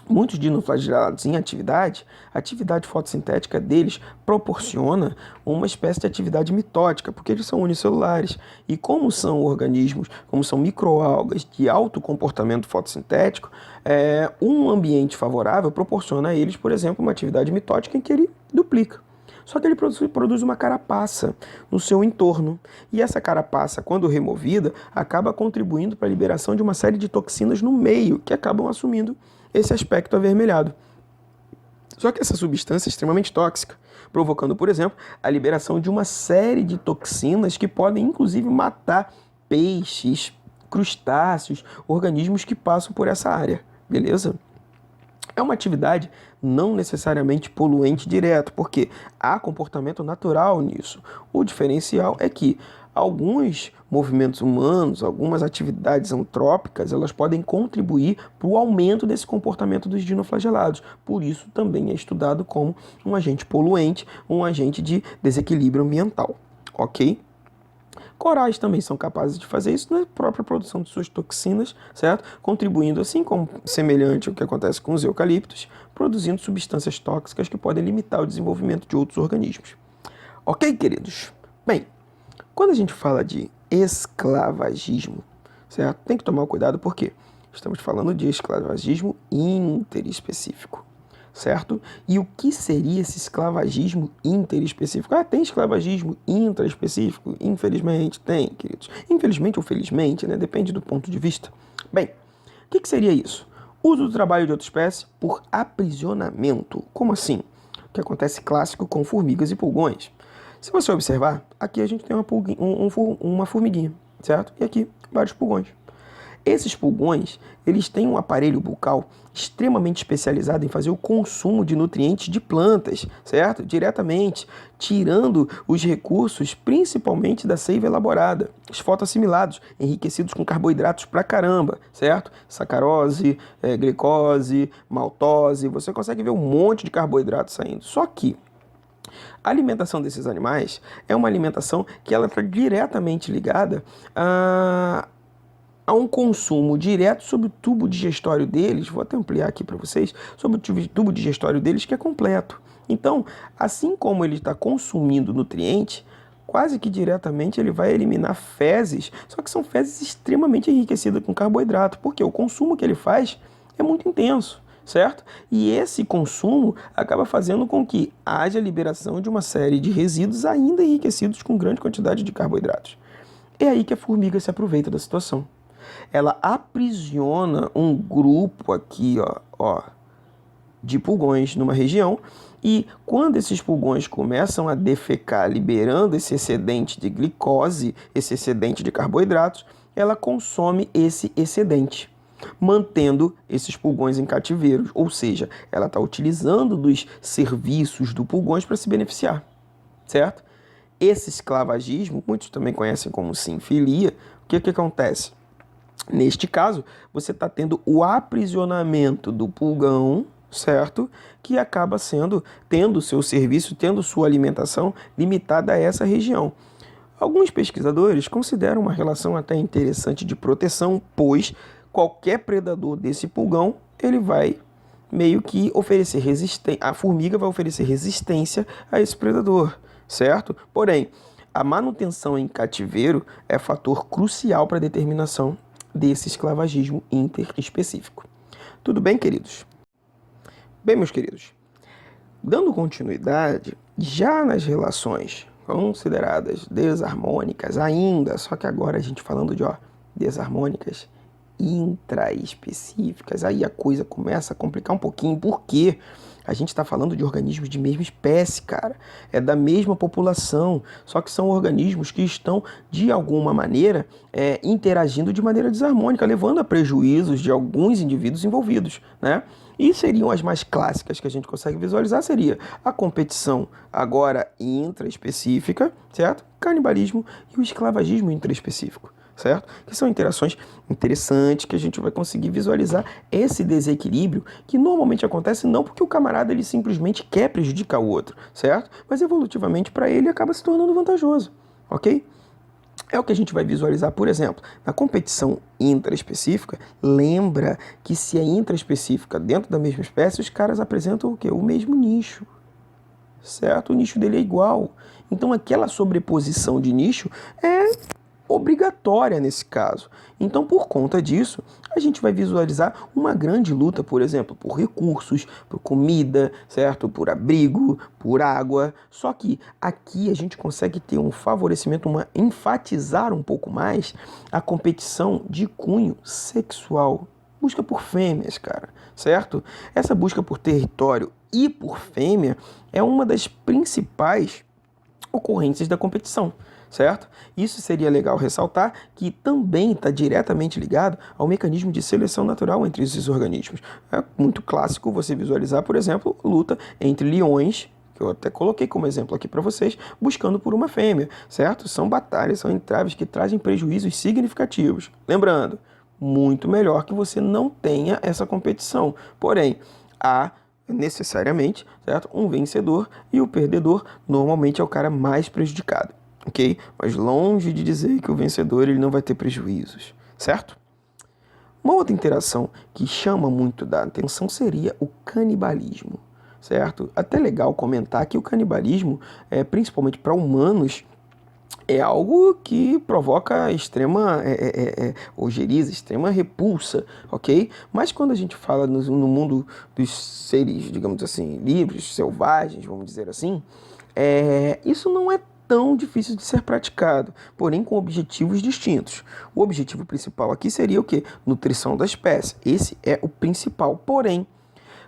Muitos dinoflagelados em atividade, a atividade fotossintética deles proporciona uma espécie de atividade mitótica, porque eles são unicelulares. E como são organismos, como são microalgas de alto comportamento fotossintético, um ambiente favorável proporciona a eles, por exemplo, uma atividade mitótica em que ele duplica. Só que ele produz uma carapaça no seu entorno. E essa carapaça, quando removida, acaba contribuindo para a liberação de uma série de toxinas no meio, que acabam assumindo esse aspecto avermelhado. Só que essa substância é extremamente tóxica, provocando, por exemplo, a liberação de uma série de toxinas que podem, inclusive, matar peixes, crustáceos, organismos que passam por essa área, beleza? É uma atividade não necessariamente poluente direto, porque há comportamento natural nisso. O diferencial é que alguns movimentos humanos, algumas atividades antrópicas, elas podem contribuir para o aumento desse comportamento dos dinoflagelados. Por isso também é estudado como um agente poluente, um agente de desequilíbrio ambiental, ok? Corais também são capazes de fazer isso na própria produção de suas toxinas, certo? Contribuindo, assim como semelhante ao que acontece com os eucaliptos, produzindo substâncias tóxicas que podem limitar o desenvolvimento de outros organismos. Ok, queridos? Bem, quando a gente fala de esclavagismo, certo? Tem que tomar cuidado porque estamos falando de esclavagismo interespecífico, certo? E o que seria esse esclavagismo interespecífico? Tem esclavagismo intraespecífico? Infelizmente, tem, queridos. Infelizmente ou felizmente, né? Depende do ponto de vista. Bem, o que seria isso? Uso do trabalho de outra espécie por aprisionamento. Como assim? O que acontece clássico com formigas e pulgões. Se você observar, aqui a gente tem uma formiguinha, certo? E aqui vários pulgões. Esses pulgões, eles têm um aparelho bucal extremamente especializado em fazer o consumo de nutrientes de plantas, certo? Diretamente, tirando os recursos, principalmente da seiva elaborada. Os fotoassimilados, enriquecidos com carboidratos pra caramba, certo? Sacarose, glicose, maltose, você consegue ver um monte de carboidrato saindo. Só que a alimentação desses animais é uma alimentação que ela está diretamente ligada a um consumo direto sobre o tubo digestório deles, vou até ampliar aqui para vocês, sobre o tubo digestório deles que é completo. Então, assim como ele está consumindo nutriente, quase que diretamente ele vai eliminar fezes, só que são fezes extremamente enriquecidas com carboidrato, porque o consumo que ele faz é muito intenso, certo? E esse consumo acaba fazendo com que haja liberação de uma série de resíduos ainda enriquecidos com grande quantidade de carboidratos. É aí que a formiga se aproveita da situação. Ela aprisiona um grupo aqui, de pulgões numa região, e quando esses pulgões começam a defecar, liberando esse excedente de glicose, esse excedente de carboidratos, ela consome esse excedente, mantendo esses pulgões em cativeiro, ou seja, ela está utilizando dos serviços do pulgões para se beneficiar, certo? Esse esclavagismo, muitos também conhecem como sinfilia, o que acontece? Neste caso, você está tendo o aprisionamento do pulgão, certo? Que acaba tendo seu serviço, tendo sua alimentação limitada a essa região. Alguns pesquisadores consideram uma relação até interessante de proteção, pois qualquer predador desse pulgão, ele vai meio que oferecer resistência, a formiga vai oferecer resistência a esse predador, certo? Porém, a manutenção em cativeiro é fator crucial para a determinação desse esclavagismo interespecífico. Tudo bem, queridos? Bem, meus queridos, dando continuidade, já nas relações consideradas desarmônicas ainda, só que agora a gente falando de desarmônicas intraespecíficas, aí a coisa começa a complicar um pouquinho, porque a gente está falando de organismos de mesma espécie, cara. É da mesma população, só que são organismos que estão, de alguma maneira, interagindo de maneira desarmônica, levando a prejuízos de alguns indivíduos envolvidos, né? E seriam as mais clássicas que a gente consegue visualizar, seria a competição agora intraespecífica, certo? Canibalismo e o esclavagismo intraespecífico, certo? Que são interações interessantes que a gente vai conseguir visualizar esse desequilíbrio que normalmente acontece não porque o camarada ele simplesmente quer prejudicar o outro, certo? Mas evolutivamente para ele acaba se tornando vantajoso, ok? É o que a gente vai visualizar, por exemplo, na competição intraespecífica. Lembra que se é intraespecífica dentro da mesma espécie, os caras apresentam o quê? O mesmo nicho, certo? O nicho dele é igual. Então aquela sobreposição de nicho é obrigatória nesse caso. Então, por conta disso, a gente vai visualizar uma grande luta, por exemplo, por recursos, por comida, certo? Por abrigo, por água. Só que aqui a gente consegue ter um favorecimento, enfatizar um pouco mais a competição de cunho sexual. Busca por fêmeas, cara, certo? Essa busca por território e por fêmea é uma das principais ocorrências da competição, certo? Isso seria legal ressaltar que também está diretamente ligado ao mecanismo de seleção natural entre esses organismos. É muito clássico você visualizar, por exemplo, luta entre leões, que eu até coloquei como exemplo aqui para vocês, buscando por uma fêmea, certo? São batalhas, são entraves que trazem prejuízos significativos. Lembrando, muito melhor que você não tenha essa competição. Porém, há necessariamente, certo? Um vencedor, e o perdedor normalmente é o cara mais prejudicado, ok? Mas longe de dizer que o vencedor ele não vai ter prejuízos, certo? Uma outra interação que chama muito da atenção seria o canibalismo, certo? Até legal comentar que o canibalismo, principalmente para humanos, é algo que provoca extrema ojeriza, extrema repulsa, ok? Mas quando a gente fala no mundo dos seres, digamos assim, livres, selvagens, vamos dizer assim, isso não é tão difícil de ser praticado, porém com objetivos distintos. O objetivo principal aqui seria o quê? Nutrição da espécie. Esse é o principal, porém,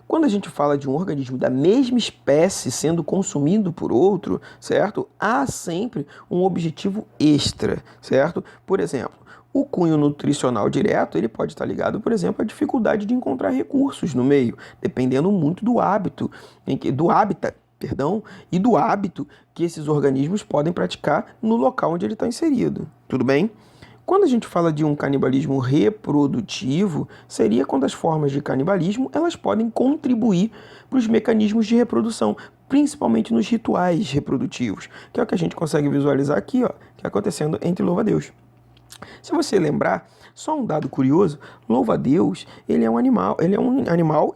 quando a gente fala de um organismo da mesma espécie sendo consumido por outro, certo? Há sempre um objetivo extra, certo? Por exemplo, o cunho nutricional direto, ele pode estar ligado, por exemplo, à dificuldade de encontrar recursos no meio, dependendo muito do hábitat e do hábito que esses organismos podem praticar no local onde ele está inserido. Tudo bem? Quando a gente fala de um canibalismo reprodutivo, seria quando as formas de canibalismo elas podem contribuir para os mecanismos de reprodução, principalmente nos rituais reprodutivos, que é o que a gente consegue visualizar aqui, ó, que é acontecendo entre louva-a-Deus. Se você lembrar, só um dado curioso, louva-a-Deus, ele é um animal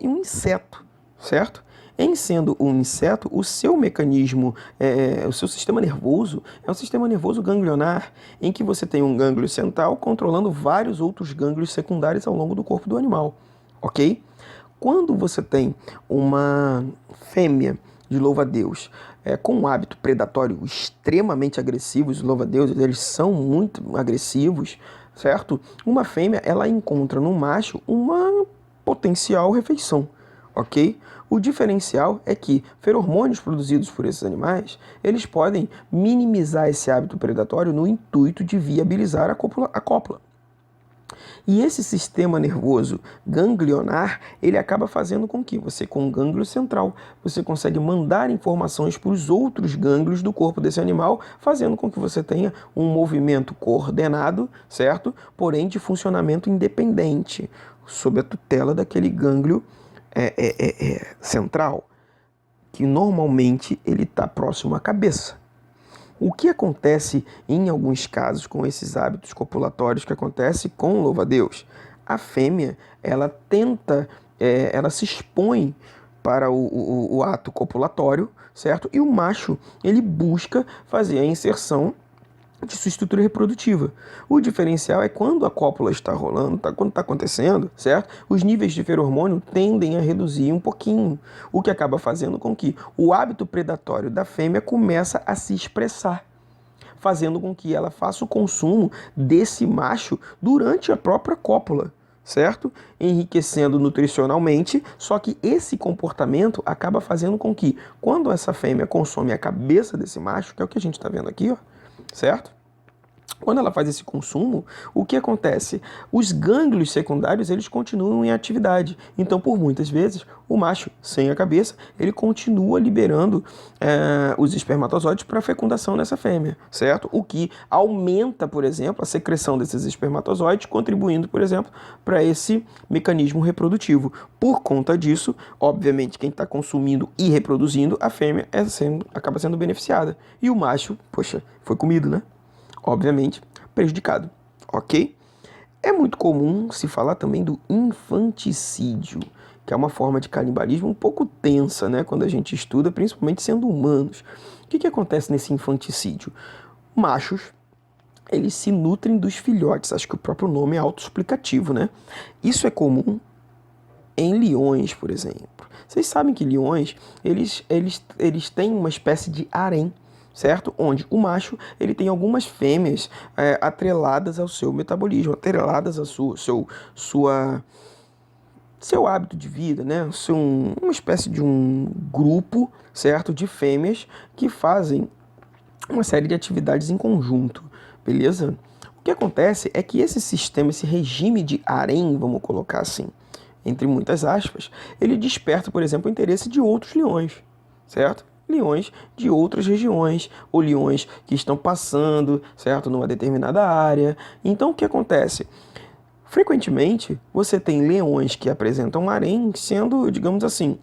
e um inseto, certo? Em sendo um inseto, o seu mecanismo, o seu sistema nervoso é um sistema nervoso ganglionar, em que você tem um gânglio central controlando vários outros gânglios secundários ao longo do corpo do animal, ok? Quando você tem uma fêmea de louva-a-Deus com um hábito predatório extremamente agressivo, os louva-a-Deus eles são muito agressivos, certo? Uma fêmea ela encontra no macho uma potencial refeição, ok? O diferencial é que feromônios produzidos por esses animais, eles podem minimizar esse hábito predatório no intuito de viabilizar a cópula. E esse sistema nervoso ganglionar, ele acaba fazendo com que você, com o gânglio central, você consegue mandar informações para os outros gânglios do corpo desse animal, fazendo com que você tenha um movimento coordenado, certo? Porém de funcionamento independente, sob a tutela daquele gânglio central, que normalmente ele está próximo à cabeça. O que acontece em alguns casos com esses hábitos copulatórios que acontece com louva-a-Deus? A fêmea, ela tenta, ela se expõe para o ato copulatório, certo? E o macho, ele busca fazer a inserção de sua estrutura reprodutiva. O diferencial é quando a cópula está rolando, quando está acontecendo, certo? Os níveis de feromônio tendem a reduzir um pouquinho, o que acaba fazendo com que o hábito predatório da fêmea começa a se expressar, fazendo com que ela faça o consumo desse macho durante a própria cópula, certo? Enriquecendo nutricionalmente, só que esse comportamento acaba fazendo com que, quando essa fêmea consome a cabeça desse macho, que é o que a gente está vendo aqui, ó, certo? Quando ela faz esse consumo, o que acontece? Os gânglios secundários, eles continuam em atividade. Então, por muitas vezes, o macho, sem a cabeça, ele continua liberando os espermatozoides para fecundação nessa fêmea, certo? O que aumenta, por exemplo, a secreção desses espermatozoides, contribuindo, por exemplo, para esse mecanismo reprodutivo. Por conta disso, obviamente, quem está consumindo e reproduzindo, a fêmea acaba sendo beneficiada. E o macho, poxa, foi comido, né? Obviamente, prejudicado, ok? É muito comum se falar também do infanticídio, que é uma forma de canibalismo um pouco tensa, né, quando a gente estuda, principalmente sendo humanos. O que acontece nesse infanticídio? Machos, eles se nutrem dos filhotes, acho que o próprio nome é autoexplicativo, né? Isso é comum em leões, por exemplo. Vocês sabem que leões, eles têm uma espécie de harém, certo? Onde o macho, ele tem algumas fêmeas atreladas ao seu metabolismo, atreladas ao seu hábito de vida, né? Uma espécie de um grupo, certo? De fêmeas que fazem uma série de atividades em conjunto, beleza? O que acontece é que esse sistema, esse regime de harém, vamos colocar assim, entre muitas aspas, ele desperta, por exemplo, o interesse de outros leões, certo? Leões de outras regiões, ou leões que estão passando, certo, numa determinada área. Então, o que acontece? Frequentemente, você tem leões que apresentam harém sendo, digamos assim,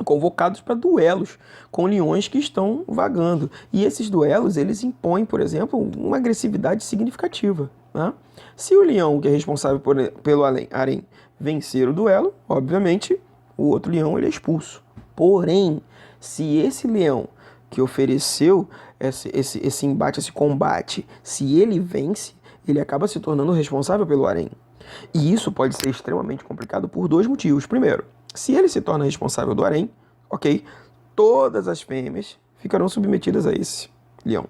convocados para duelos com leões que estão vagando. E esses duelos, eles impõem, por exemplo, uma agressividade significativa, né? Se o leão que é responsável pelo harém vencer o duelo, obviamente, o outro leão ele é expulso. Porém, se esse leão que ofereceu esse embate, esse combate, se ele vence, ele acaba se tornando responsável pelo harém. E isso pode ser extremamente complicado por dois motivos. Primeiro, se ele se torna responsável do harém, ok, todas as fêmeas ficarão submetidas a esse leão.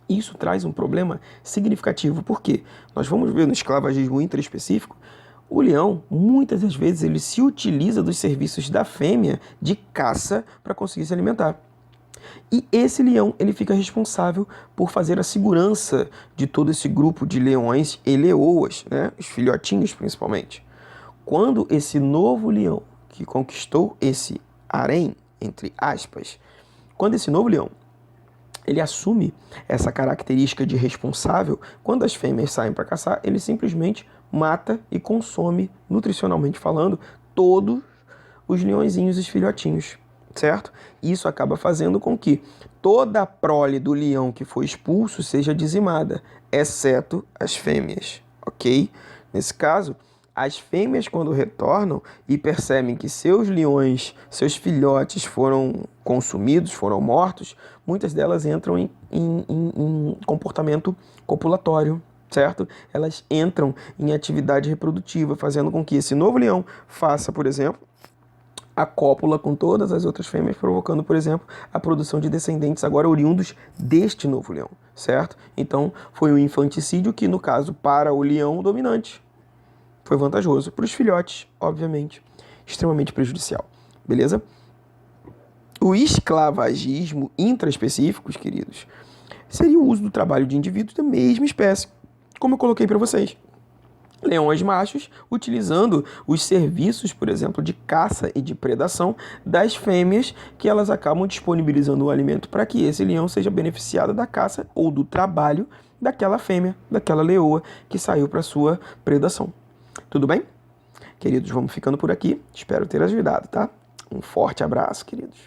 Isso traz um problema significativo, porque nós vamos ver no esclavagismo intraespecífico, o leão, muitas das vezes, ele se utiliza dos serviços da fêmea de caça para conseguir se alimentar. E esse leão, ele fica responsável por fazer a segurança de todo esse grupo de leões e leoas, né? Os filhotinhos principalmente. Quando esse novo leão, que conquistou esse harém, entre aspas, quando esse novo leão, ele assume essa característica de responsável, quando as fêmeas saem para caçar, ele simplesmente mata e consome, nutricionalmente falando, todos os leõezinhos e os filhotinhos, certo? Isso acaba fazendo com que toda a prole do leão que foi expulso seja dizimada, exceto as fêmeas, ok? Nesse caso, as fêmeas, quando retornam e percebem que seus leões, seus filhotes foram consumidos, foram mortos, muitas delas entram em comportamento copulatório, certo? Elas entram em atividade reprodutiva, fazendo com que esse novo leão faça, por exemplo, a cópula com todas as outras fêmeas, provocando, por exemplo, a produção de descendentes agora oriundos deste novo leão, certo? Então, foi um infanticídio que, no caso, para o leão dominante, foi vantajoso. Para os filhotes, obviamente, extremamente prejudicial. Beleza? O esclavagismo intraespecífico, queridos, seria o uso do trabalho de indivíduos da mesma espécie, como eu coloquei para vocês. Leões machos utilizando os serviços, por exemplo, de caça e de predação das fêmeas, que elas acabam disponibilizando o alimento para que esse leão seja beneficiado da caça ou do trabalho daquela fêmea, daquela leoa que saiu para sua predação. Tudo bem? Queridos, vamos ficando por aqui. Espero ter ajudado, tá? Um forte abraço, queridos.